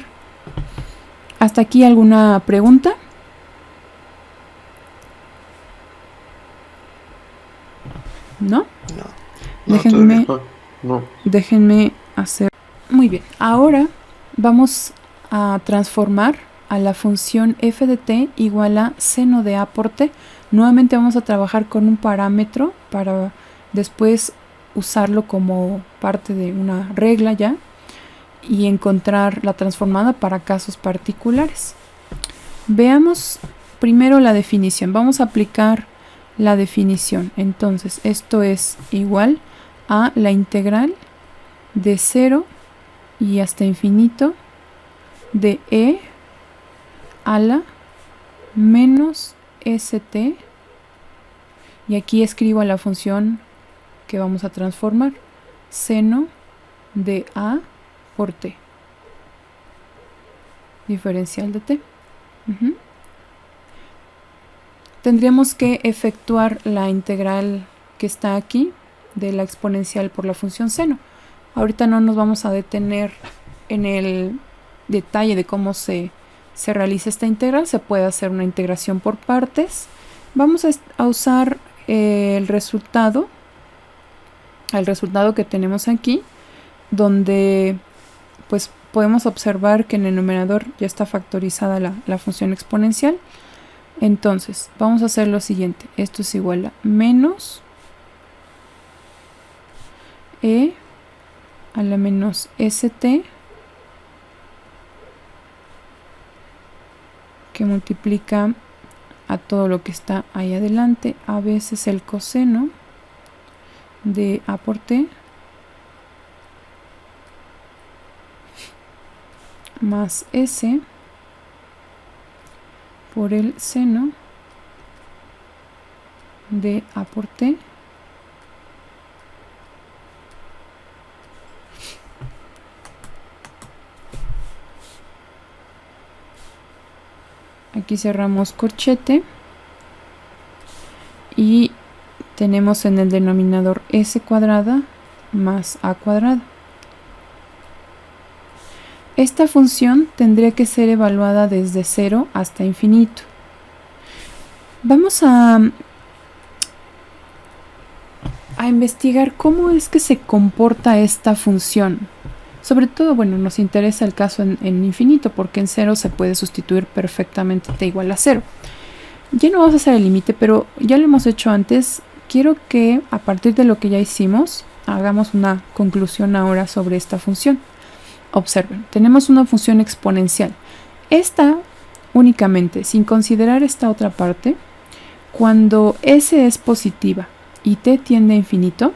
Speaker 1: ¿Hasta aquí alguna pregunta? ¿No?
Speaker 3: No.
Speaker 1: Déjenme,
Speaker 3: No.
Speaker 1: déjenme hacer. Muy bien, ahora vamos a transformar a la función f de t igual a seno de a por t. Nuevamente vamos a trabajar con un parámetro para después usarlo como parte de una regla ya y encontrar la transformada para casos particulares. Veamos primero la definición. Vamos a aplicar la definición. Entonces, esto es igual a la integral de 0 y hasta infinito de e a la menos st, y aquí escribo la función que vamos a transformar, seno de a por t, diferencial de t. Tendríamos que efectuar la integral que está aquí de la exponencial por la función seno. Ahorita no nos vamos a detener en el detalle de cómo se realiza esta integral. Se puede hacer una integración por partes. Vamos a usar el resultado que tenemos aquí, donde pues podemos observar que en el numerador ya está factorizada la función exponencial. Entonces vamos a hacer lo siguiente. Esto es igual a menos e a la menos st, que multiplica a todo lo que está ahí adelante, a veces el coseno de a por t más s por el seno de a por t aquí cerramos corchete y tenemos en el denominador s cuadrada más a cuadrada. Esta función tendría que ser evaluada desde 0 hasta infinito. Vamos a investigar cómo es que se comporta esta función. Sobre todo, bueno, nos interesa el caso en infinito, porque en 0 se puede sustituir perfectamente t igual a 0. Ya no vamos a hacer el límite, pero ya lo hemos hecho antes. Quiero que a partir de lo que ya hicimos, hagamos una conclusión ahora sobre esta función. Observen, tenemos una función exponencial. Esta únicamente, sin considerar esta otra parte, cuando s es positiva y t tiende a infinito,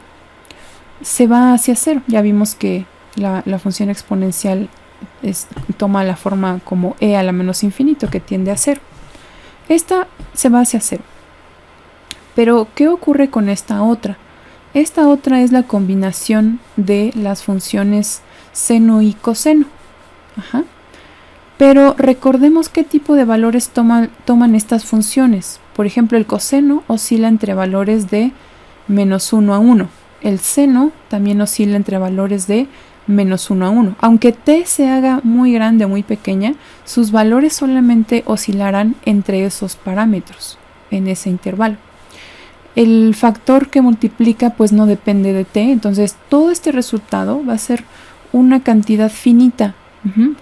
Speaker 1: se va hacia 0. Ya vimos que la función exponencial toma la forma como e a la menos infinito, que tiende a 0. Esta se va hacia 0. Pero, ¿qué ocurre con esta otra? Esta otra es la combinación de las funciones seno y coseno. Pero recordemos qué tipo de valores toman estas funciones. Por ejemplo, el coseno oscila entre valores de menos 1 a 1. el seno también oscila entre valores de menos 1 a 1. Aunque t se haga muy grande o muy pequeña, sus valores solamente oscilarán entre esos parámetros, en ese intervalo. El factor que multiplica pues no depende de t, entonces todo este resultado va a ser una cantidad finita,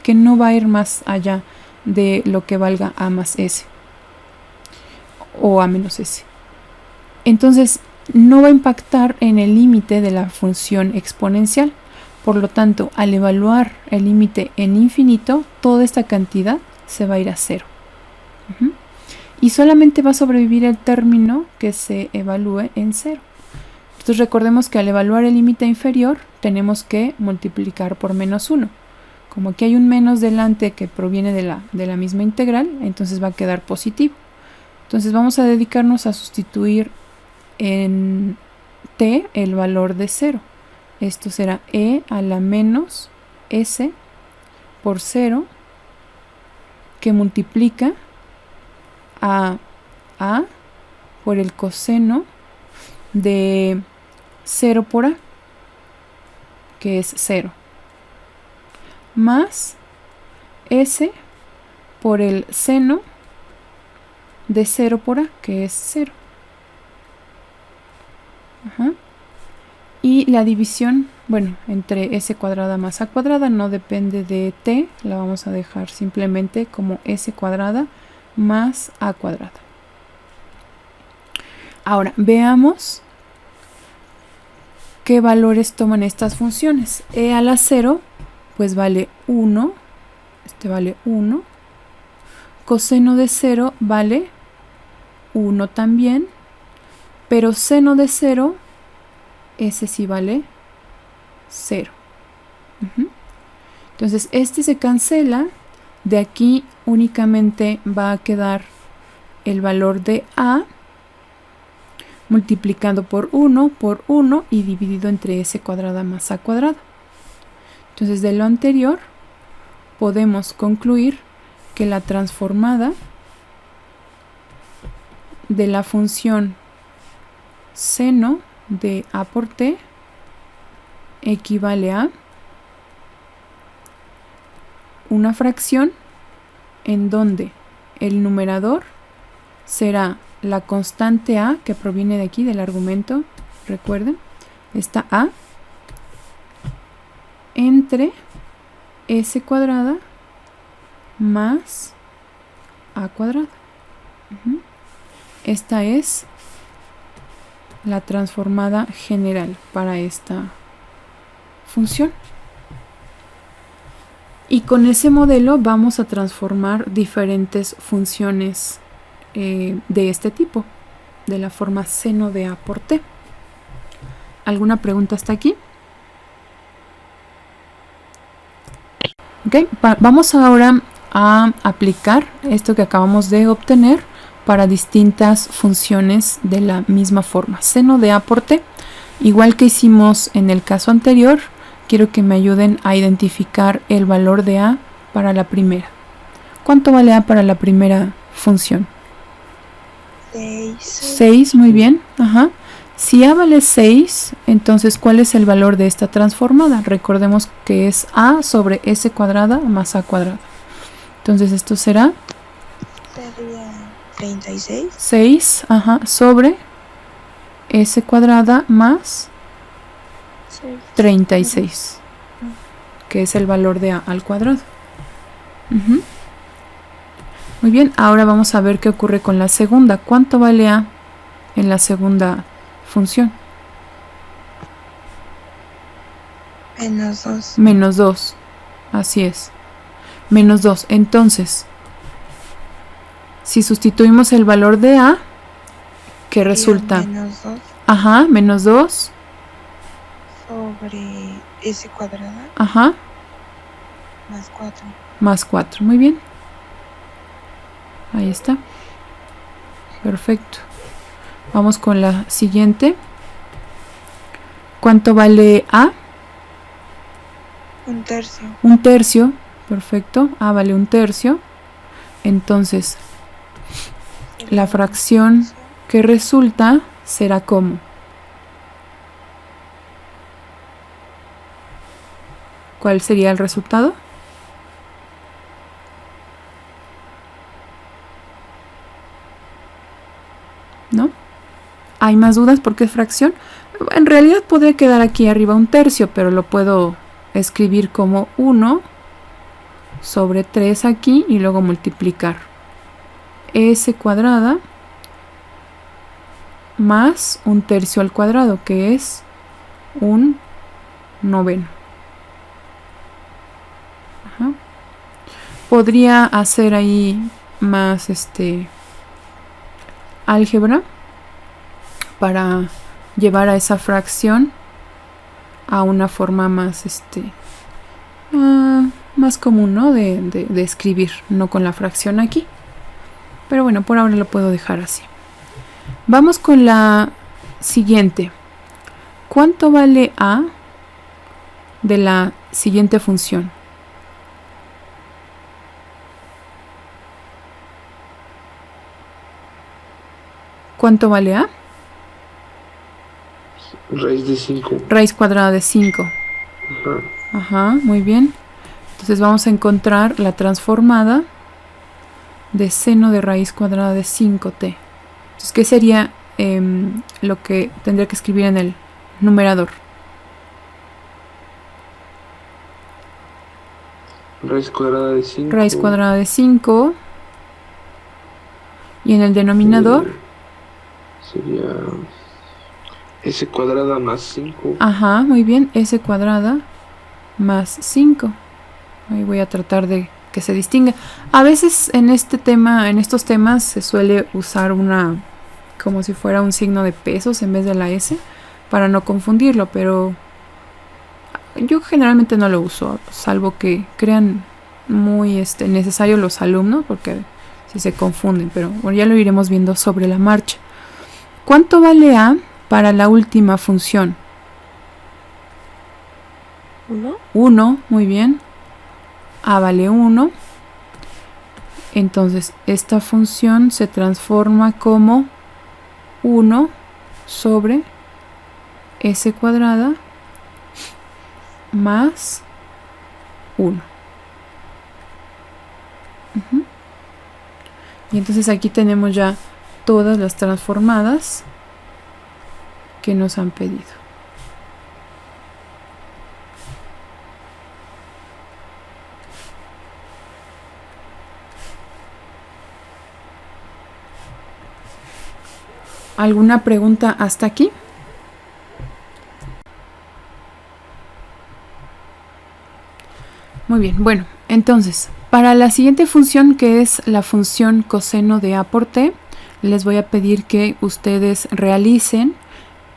Speaker 1: que no va a ir más allá de lo que valga a más s o a menos s. Entonces no va a impactar en el límite de la función exponencial. Por lo tanto, al evaluar el límite en infinito, toda esta cantidad se va a ir a 0. Y solamente va a sobrevivir el término que se evalúe en 0. Entonces recordemos que al evaluar el límite inferior tenemos que multiplicar por menos 1. Como aquí hay un menos delante que proviene de la misma integral, entonces va a quedar positivo. Entonces vamos a dedicarnos a sustituir en t el valor de 0. Esto será e a la menos s por 0 que multiplica a por el coseno de 0 por a, que es 0, más s por el seno de 0 por a, que es 0. Y la división, bueno, entre s cuadrada más a cuadrada no depende de t, la vamos a dejar simplemente como s cuadrada más a cuadrada. Ahora, veamos qué valores toman estas funciones. E a la 0, pues vale 1, este vale 1. Coseno de 0 vale 1 también, pero seno de 0, ese sí vale 0. Entonces este se cancela, de aquí únicamente va a quedar el valor de a multiplicando por 1 y dividido entre s cuadrada más a cuadrada. Entonces de lo anterior podemos concluir que la transformada de la función seno de a por t equivale a una fracción en donde el numerador será la constante a que proviene de aquí del argumento, recuerden, esta a entre s cuadrada más a cuadrada. Esta es la transformada general para esta función. Y con ese modelo vamos a transformar diferentes funciones de este tipo, de la forma seno de a por t. ¿Alguna pregunta hasta aquí? Ok, vamos ahora a aplicar esto que acabamos de obtener para distintas funciones de la misma forma. Seno de a por t, igual que hicimos en el caso anterior, quiero que me ayuden a identificar el valor de a para la primera. ¿Cuánto vale a para la primera función?
Speaker 4: 6.
Speaker 1: 6, muy bien. Si a vale 6, entonces ¿cuál es el valor de esta transformada? Recordemos que es a sobre s cuadrada más a cuadrada. Entonces esto será
Speaker 4: Sería 36.
Speaker 1: 6 sobre s cuadrada más 36, que es el valor de a al cuadrado. Muy bien, ahora vamos a ver qué ocurre con la segunda. ¿Cuánto vale a en la segunda función?
Speaker 4: Menos 2.
Speaker 1: Menos 2, así es. Menos 2, entonces, si sustituimos el valor de a, ¿qué resulta?
Speaker 4: Menos 2.
Speaker 1: Menos 2.
Speaker 4: Sobre s cuadrada. Más 4.
Speaker 1: Más 4, muy bien. Ahí está. Perfecto. Vamos con la siguiente. ¿Cuánto vale a?
Speaker 4: 1/3.
Speaker 1: 1/3. Perfecto. A vale 1/3. Entonces, la fracción que resulta será como ¿Cuál sería el resultado? ¿No? ¿Hay más dudas por qué es fracción? En realidad podría quedar aquí arriba un tercio, pero lo puedo escribir como 1 sobre 3 aquí y luego multiplicar s cuadrada más un tercio al cuadrado, que es un noveno. Ajá. Podría hacer ahí más álgebra para llevar a esa fracción a una forma más más común, ¿no? de escribir, no con la fracción aquí. Pero bueno, por ahora lo puedo dejar así. Vamos con la siguiente. ¿Cuánto vale a de la siguiente función? ¿Cuánto vale a?
Speaker 3: Raíz de 5.
Speaker 1: Raíz cuadrada de 5. Ajá, muy bien. Entonces vamos a encontrar la transformada de seno de raíz cuadrada de 5t. Entonces, ¿qué sería lo que tendría que escribir en el numerador?
Speaker 3: Raíz cuadrada de 5.
Speaker 1: Raíz cuadrada de 5. Y en el denominador
Speaker 3: sería s cuadrada más 5.
Speaker 1: Ajá, muy bien. S cuadrada más 5. Ahí voy a tratar de que se distinga. A veces en estos temas se suele usar como si fuera un signo de pesos en vez de la S para no confundirlo, pero yo generalmente no lo uso, salvo que crean muy necesario los alumnos, porque si se confunden, pero bueno, ya lo iremos viendo sobre la marcha. ¿Cuánto vale a para la última función?
Speaker 4: 1.
Speaker 1: 1, muy bien. A vale 1. Entonces esta función se transforma como 1 sobre s cuadrada más 1. Y entonces aquí tenemos ya todas las transformadas que nos han pedido. ¿Alguna pregunta hasta aquí? Muy bien, bueno, entonces, para la siguiente función, que es la función coseno de a por t, les voy a pedir que ustedes realicen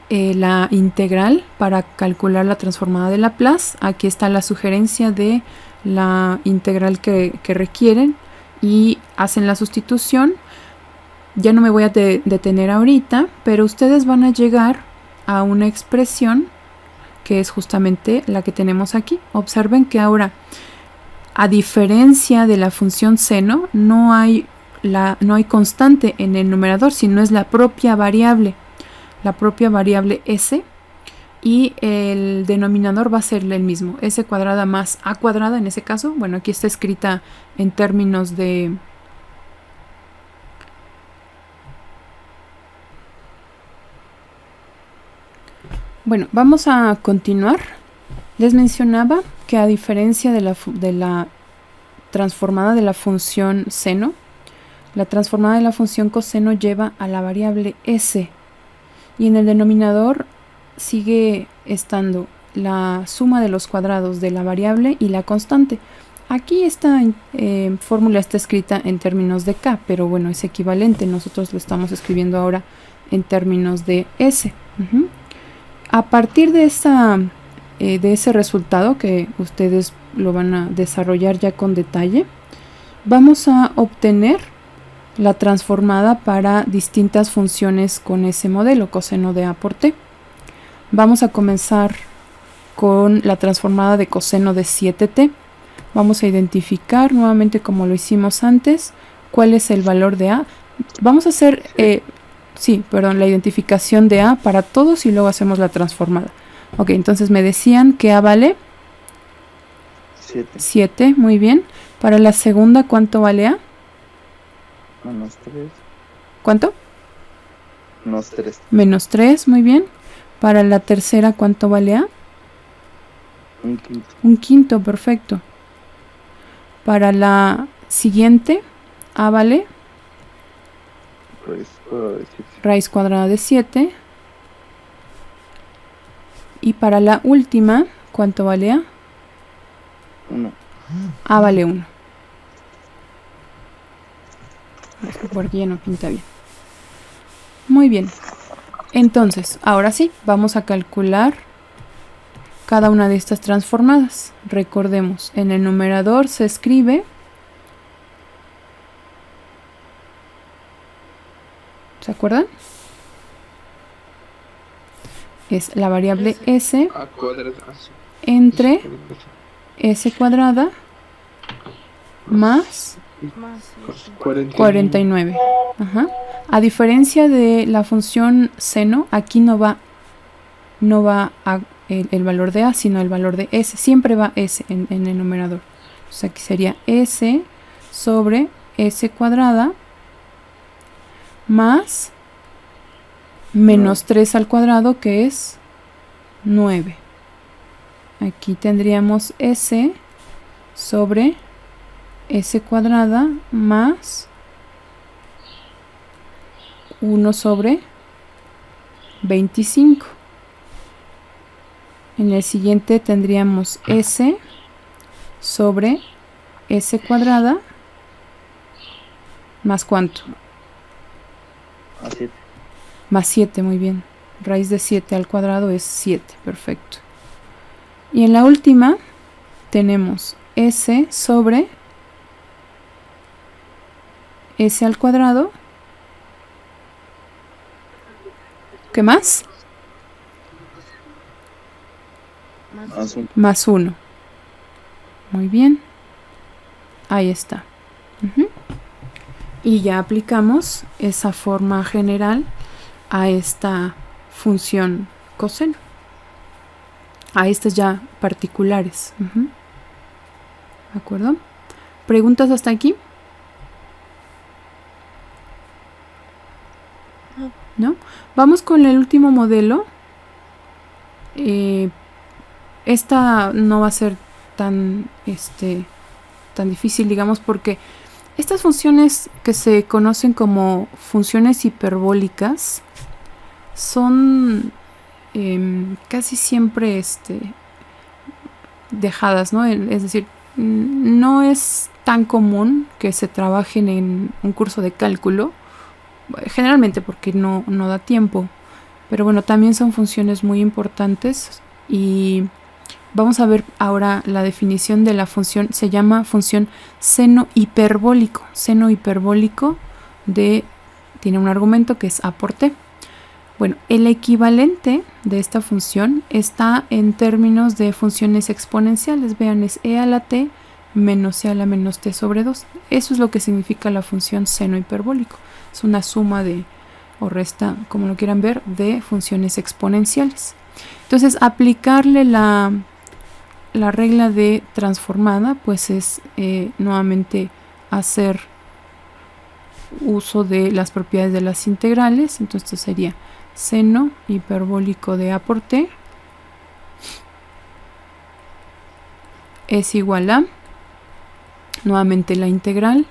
Speaker 1: la integral para calcular la transformada de Laplace. Aquí está la sugerencia de la integral que requieren y hacen la sustitución. Ya no me voy a detener ahorita, pero ustedes van a llegar a una expresión que es justamente la que tenemos aquí. Observen que ahora, a diferencia de la función seno, no hay constante en el numerador, sino es la propia variable s, y el denominador va a ser el mismo, s cuadrada más a cuadrada en ese caso. Bueno, aquí está escrita en términos de... Bueno, vamos a continuar. Les mencionaba que a diferencia de la transformada de la función seno, la transformada de la función coseno lleva a la variable s, y en el denominador sigue estando la suma de los cuadrados de la variable y la constante. Aquí esta fórmula está escrita en términos de k, pero bueno, es equivalente. Nosotros lo estamos escribiendo ahora en términos de s. A partir de ese resultado, que ustedes lo van a desarrollar ya con detalle, vamos a obtener la transformada para distintas funciones con ese modelo, coseno de a por t. Vamos a comenzar con la transformada de coseno de 7t. Vamos a identificar nuevamente, como lo hicimos antes, cuál es el valor de a. Vamos a hacer la identificación de a para todos y luego hacemos la transformada. Ok, entonces me decían que a vale
Speaker 2: 7.
Speaker 1: 7, muy bien. Para la segunda, ¿cuánto vale A?
Speaker 2: Menos 3.
Speaker 1: ¿Cuánto?
Speaker 2: Menos 3.
Speaker 1: Menos 3, muy bien. Para la tercera, ¿cuánto vale A?
Speaker 2: Un quinto.
Speaker 1: Un quinto, perfecto. Para la siguiente, A vale
Speaker 2: Raíz cuadrada de 7.
Speaker 1: raíz cuadrada de 7. Y para la última, ¿cuánto vale A?
Speaker 2: 1.
Speaker 1: A vale 1. Porque ya no pinta bien. Muy bien. Entonces, ahora sí, vamos a calcular cada una de estas transformadas. Recordemos, en el numerador se escribe, ¿se acuerdan? Es la variable s
Speaker 3: A cuadrada.
Speaker 1: entre s cuadrada más 49. Ajá. A diferencia de la función seno, aquí no va el valor de a, sino el valor de s. Siempre va s en el numerador. O sea, aquí sería s sobre s cuadrada más menos 3 al cuadrado, que es 9. Aquí tendríamos s sobre s cuadrada más 1 sobre 25. En el siguiente tendríamos s sobre s cuadrada más ¿cuánto?
Speaker 2: A 7.
Speaker 1: Más 7, muy bien. Raíz de 7 al cuadrado es 7, perfecto. Y en la última tenemos s sobre s al cuadrado. ¿Qué más? Más 1. Muy bien. Ahí está. Y ya aplicamos esa forma general a esta función coseno. A estas ya particulares. ¿De acuerdo? ¿Preguntas hasta aquí? ¿No? Vamos con el último modelo. Esta no va a ser tan difícil, digamos, porque estas funciones que se conocen como funciones hiperbólicas son casi siempre dejadas, ¿no? Es decir, no es tan común que se trabajen en un curso de cálculo, generalmente porque no da tiempo, pero bueno, también son funciones muy importantes. Y vamos a ver ahora la definición de la función. Se llama función seno hiperbólico. Seno hiperbólico tiene un argumento que es a por t. Bueno, el equivalente de esta función está en términos de funciones exponenciales. Vean, es e a la t menos e a la menos t sobre 2. Eso es lo que significa la función seno hiperbólico. Es una suma o resta, como lo quieran ver, de funciones exponenciales. Entonces, aplicarle la regla de transformada, pues es nuevamente hacer uso de las propiedades de las integrales. Entonces, esto sería seno hiperbólico de a por t es igual a, nuevamente, la integral.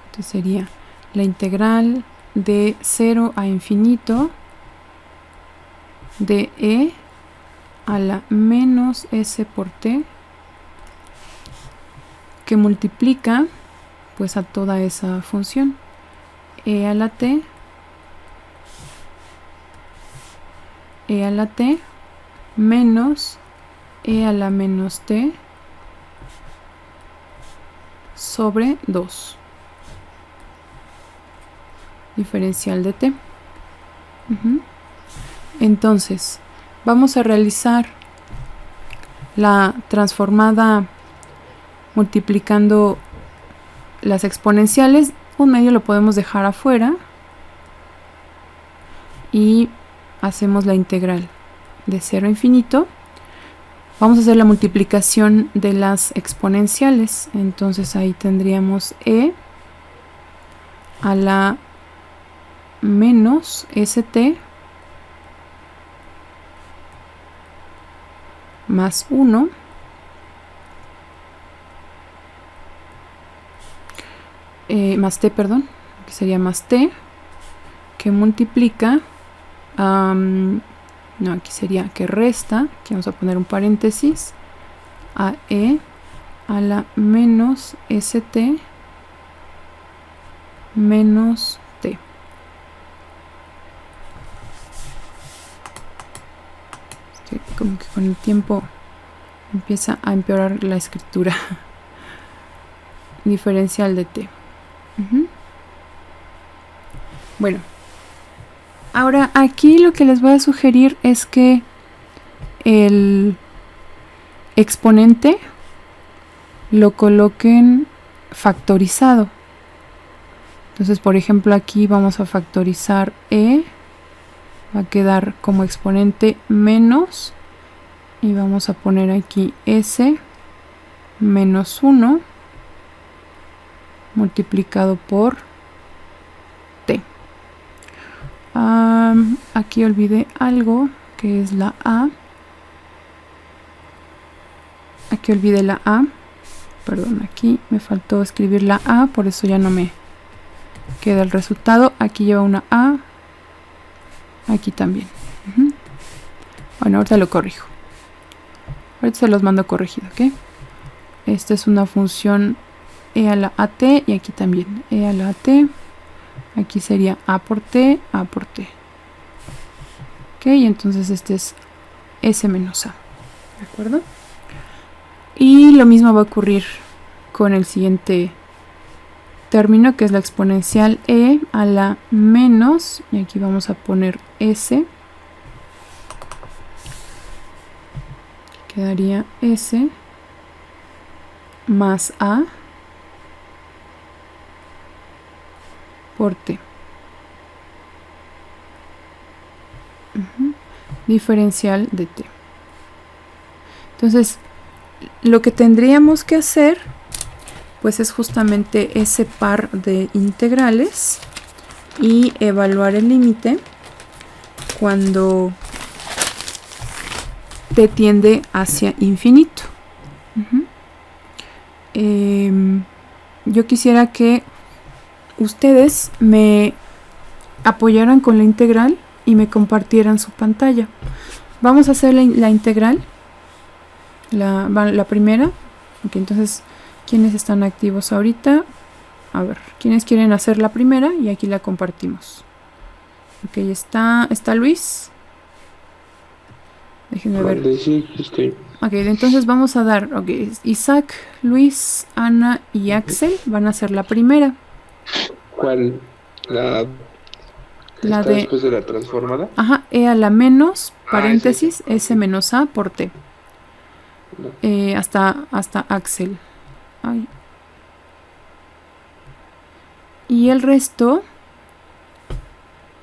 Speaker 1: Entonces sería la integral de 0 a infinito de e a la menos s por t, que multiplica pues a toda esa función, e a la t menos e a la menos t sobre 2, diferencial de t. Entonces, vamos a realizar la transformada multiplicando las exponenciales. Un medio lo podemos dejar afuera y hacemos la integral de 0 a infinito. Vamos a hacer la multiplicación de las exponenciales. Entonces ahí tendríamos e a la menos st más 1 más t, perdón, que sería más t, que multiplica, no, aquí sería que resta, aquí vamos a poner un paréntesis, a e a la menos st menos t. Como que con el tiempo empieza a empeorar la escritura. Diferencial de t. Bueno, ahora aquí lo que les voy a sugerir es que el exponente lo coloquen factorizado. Entonces, por ejemplo, aquí vamos a factorizar e, va a quedar como exponente menos, y vamos a poner aquí s menos 1 multiplicado por t. Aquí olvidé algo, que es la a. Aquí olvidé la a. Perdón, aquí me faltó escribir la a, por eso ya no me queda el resultado. Aquí lleva una a. Aquí también. Bueno, ahorita lo corrijo. Ahorita se los mando corregido, ¿ok? Esta es una función e a la at, y aquí también e a la at. Aquí sería a por t, a por t. Ok, entonces este es s menos a. ¿De acuerdo? Y lo mismo va a ocurrir con el siguiente término, que es la exponencial e a la menos, y aquí vamos a poner s. Quedaría s más a por t. Diferencial de t. Entonces, lo que tendríamos que hacer, pues, es justamente ese par de integrales y evaluar el límite cuando t tiende hacia infinito. Yo quisiera que ustedes me apoyaran con la integral y me compartieran su pantalla. Vamos a hacer la integral, la primera. Ok, entonces, ¿quiénes están activos ahorita? A ver, ¿quiénes quieren hacer la primera? Y aquí la compartimos. Ok, está Luis. Déjenme ver.
Speaker 3: Sí, estoy.
Speaker 1: Ok, entonces vamos a dar, ok, Isaac, Luis, Ana y Axel van a hacer la primera.
Speaker 3: ¿Cuál? La
Speaker 1: de
Speaker 3: después de la transformada.
Speaker 1: Ajá, e a la menos, paréntesis, s menos a por t.
Speaker 3: No.
Speaker 1: Hasta Axel. Ay. Y el resto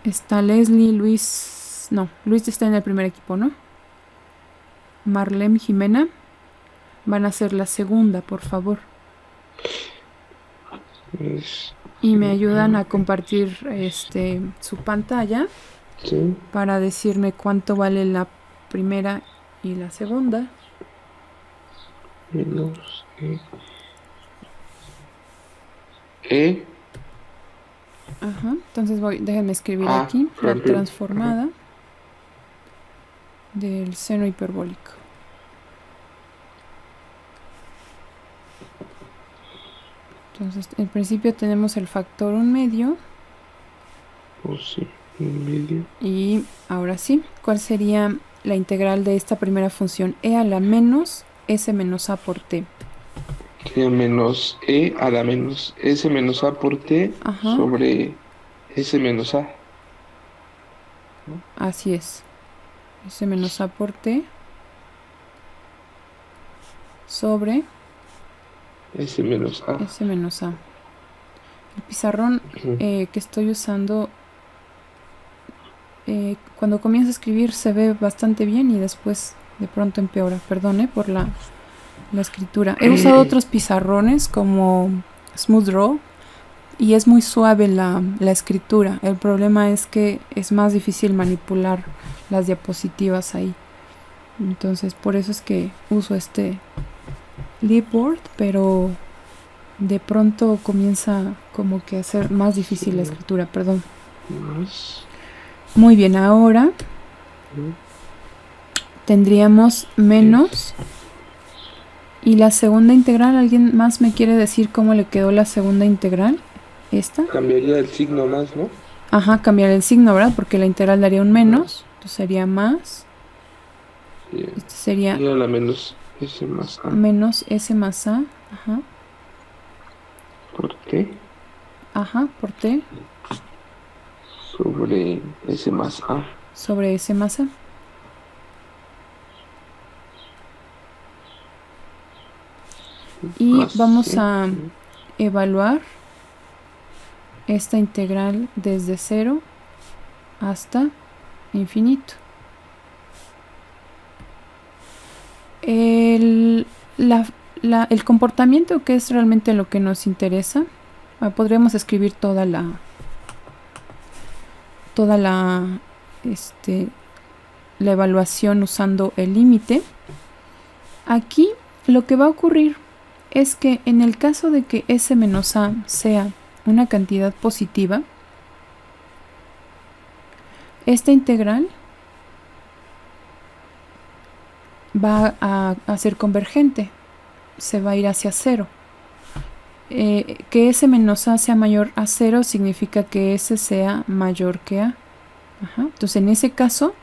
Speaker 1: está Leslie, Luis. No, Luis está en el primer equipo, ¿no? Marlene, Jimena van a hacer la segunda, por favor. Y me ayudan a compartir su pantalla,
Speaker 3: sí,
Speaker 1: para decirme cuánto vale la primera y la segunda.
Speaker 3: Menos e.
Speaker 1: Ajá, entonces déjenme escribir aquí la transformada del seno hiperbólico. Entonces, en principio tenemos el factor 1/2.
Speaker 3: Sí, 1/2.
Speaker 1: Y ahora sí, ¿cuál sería la integral de esta primera función? E a la menos s menos a por t.
Speaker 3: Sería menos e a la menos s menos a por t. Ajá. Sobre s menos a.
Speaker 1: ¿No? Así es. S menos a por t sobre
Speaker 3: S menos a.
Speaker 1: S menos a. El pizarrón que estoy usando, cuando comienzo a escribir se ve bastante bien y después De pronto empeora, perdone por la escritura. He usado otros pizarrones como Smooth Draw y es muy suave la escritura. El problema es que es más difícil manipular las diapositivas ahí. Entonces por eso es que uso este Flipboard, pero de pronto comienza como que a ser más difícil la escritura, perdón. Muy bien, ahora tendríamos menos. Y la segunda integral, ¿alguien más me quiere decir cómo le quedó la segunda integral? ¿Esta?
Speaker 3: Cambiaría el signo más, ¿no?
Speaker 1: Ajá, cambiar el signo, ¿verdad? Porque la integral daría un menos. Entonces sería más.
Speaker 3: Sí.
Speaker 1: Este sería
Speaker 3: la menos S más A.
Speaker 1: Menos S más A. Ajá.
Speaker 3: Por T.
Speaker 1: Ajá, por T.
Speaker 3: Sobre S más A.
Speaker 1: Sobre S más A. Y
Speaker 3: Más
Speaker 1: vamos
Speaker 3: C.
Speaker 1: a evaluar esta integral desde 0 hasta infinito. El comportamiento, que es realmente lo que nos interesa, podríamos escribir toda la evaluación usando el límite. Aquí lo que va a ocurrir es que en el caso de que S menos A sea una cantidad positiva, esta integral va a ser convergente, se va a ir hacia 0. Que S menos A sea mayor a 0 significa que S sea mayor que A. Ajá. Entonces en ese caso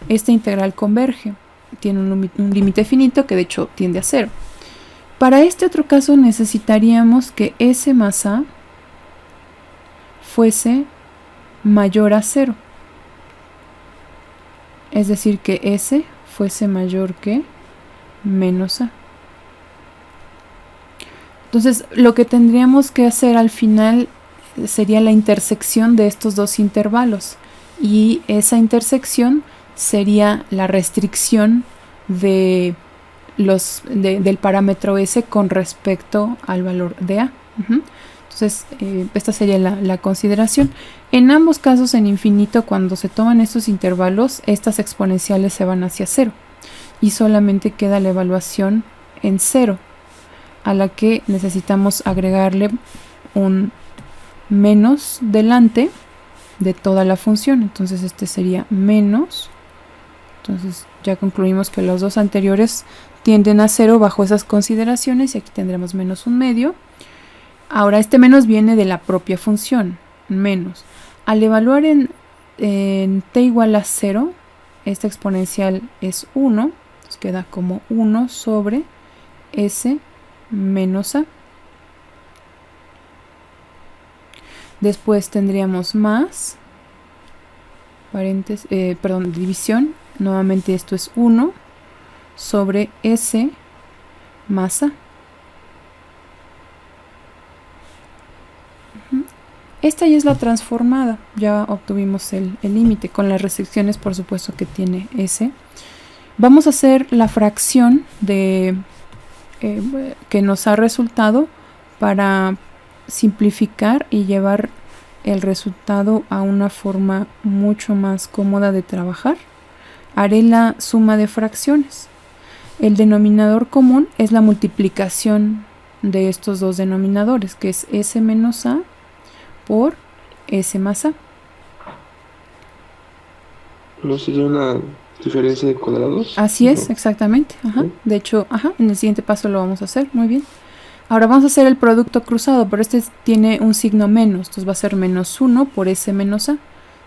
Speaker 1: esta integral converge, tiene un límite finito que de hecho tiende a 0. Para este otro caso necesitaríamos que S más A fuese mayor a 0. Es decir, que S fuese mayor que menos A. Entonces, lo que tendríamos que hacer al final sería la intersección de estos dos intervalos. Y esa intersección sería la restricción del parámetro S con respecto al valor de A. Entonces, esta sería la consideración. En ambos casos, en infinito, cuando se toman estos intervalos, estas exponenciales se van hacia 0. Y solamente queda la evaluación en 0, a la que necesitamos agregarle un menos delante de toda la función. Entonces, este sería menos. Entonces, ya concluimos que los dos anteriores tienden a 0 bajo esas consideraciones, y aquí tendremos menos un medio. Ahora este menos viene de la propia función, menos. Al evaluar en t igual a 0, esta exponencial es 1, entonces queda como 1 sobre S menos A. Después tendríamos más, división, nuevamente esto es 1 sobre S más A. Esta ya es la transformada, ya obtuvimos el límite con las restricciones, por supuesto, que tiene S. Vamos a hacer la fracción que nos ha resultado para simplificar y llevar el resultado a una forma mucho más cómoda de trabajar. Haré la suma de fracciones. El denominador común es la multiplicación de estos dos denominadores, que es S menos A por S más A.
Speaker 3: ¿No sería una diferencia de cuadrados?
Speaker 1: Así es, exactamente. Ajá. De hecho, en el siguiente paso lo vamos a hacer. Muy bien. Ahora vamos a hacer el producto cruzado, pero este tiene un signo menos. Entonces va a ser menos 1 por S menos A.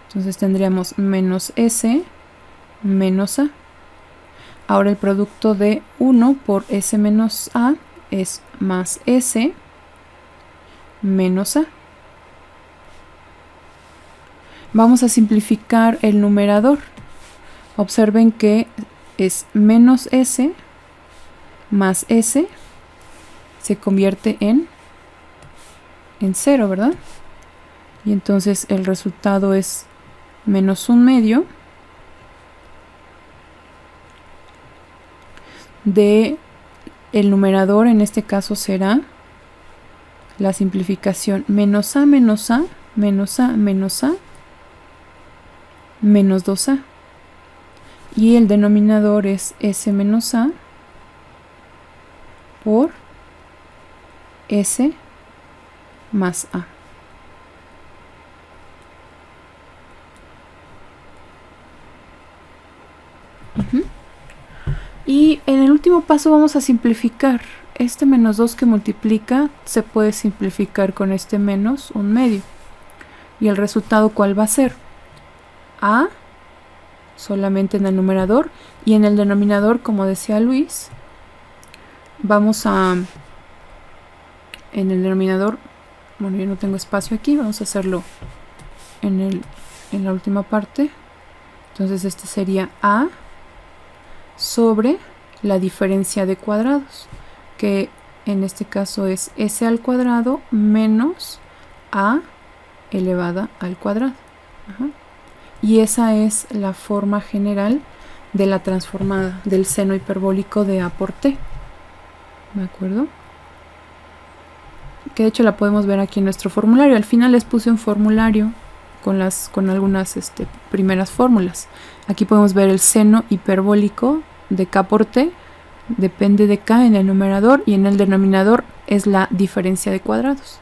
Speaker 1: Entonces tendríamos menos S menos A. Ahora el producto de 1 por S menos A es más S menos A. Vamos a simplificar el numerador. Observen que es menos S más S se convierte en 0, ¿verdad? Y entonces el resultado es menos un medio de el numerador, en este caso será la simplificación menos a menos a menos a menos a menos 2a. Y el denominador es s menos a por s más a. Y en el último paso vamos a simplificar. Este menos 2 que multiplica se puede simplificar con este menos 1/2. ¿Y el resultado cuál va a ser? A solamente en el numerador, y en el denominador, como decía Luis, vamos a... En el denominador, bueno, yo no tengo espacio aquí, vamos a hacerlo en la última parte. Entonces este sería A sobre la diferencia de cuadrados, que en este caso es s al cuadrado menos a elevada al cuadrado. Y esa es la forma general de la transformada del seno hiperbólico de a por t. ¿De acuerdo? Que de hecho la podemos ver aquí en nuestro formulario. Al final les puse un formulario con algunas primeras fórmulas. Aquí podemos ver el seno hiperbólico de k por t. Depende de k en el numerador, y en el denominador es la diferencia de cuadrados.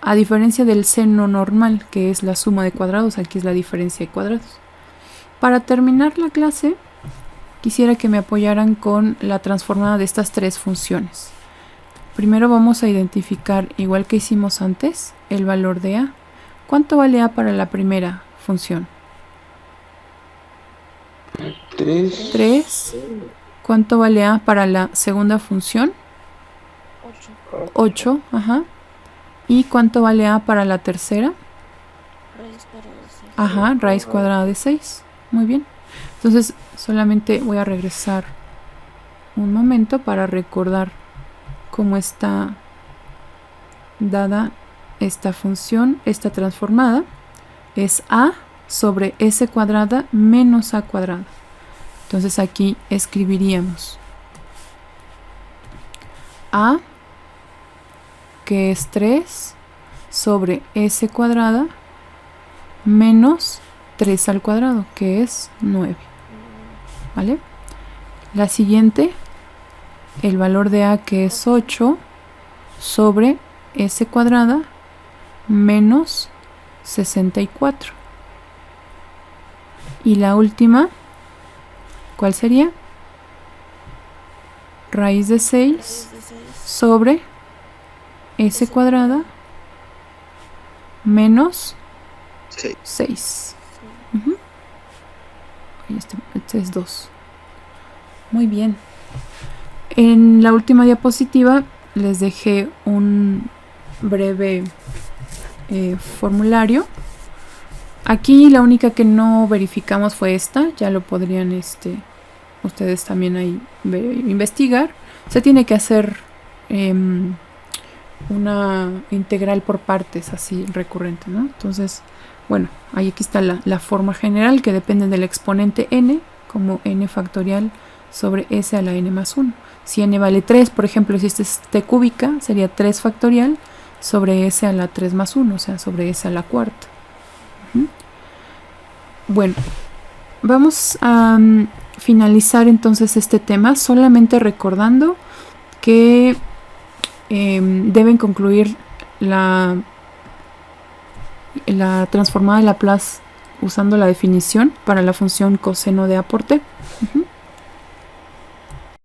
Speaker 1: A diferencia del seno normal, que es la suma de cuadrados, aquí es la diferencia de cuadrados. Para terminar la clase, quisiera que me apoyaran con la transformada de estas tres funciones. Primero vamos a identificar, igual que hicimos antes, el valor de a. ¿Cuánto vale a para la primera función? 3. ¿Cuánto vale a para la segunda función? 8. Ajá. ¿Y cuánto vale a para la tercera? Ajá, raíz cuadrada de 6. Muy bien. Entonces solamente voy a regresar un momento para recordar cómo está dada esta función, esta transformada. Es a sobre s cuadrada menos a cuadrada. Entonces aquí escribiríamos a, que es 3 sobre s cuadrada menos 3 al cuadrado, que es 9. ¿Vale? La siguiente, el valor de a, que es 8 sobre s cuadrada menos 64. Y la última, ¿cuál sería? Raíz de 6 sobre s cuadrada menos 6. Este es 2. Muy bien. En la última diapositiva les dejé un breve formulario. Aquí la única que no verificamos fue esta. Ya lo podrían ustedes también ahí investigar. Se tiene que hacer una integral por partes, así recurrente, ¿no? Entonces, bueno, ahí aquí está la forma general, que depende del exponente n, como n factorial sobre s a la n más 1. Si n vale 3, por ejemplo, si esta es t cúbica, sería 3 factorial sobre s a la 3 más 1, o sea, sobre s a la cuarta. Bueno, vamos a finalizar entonces este tema solamente recordando que deben concluir la transformada de Laplace usando la definición para la función coseno de a por t.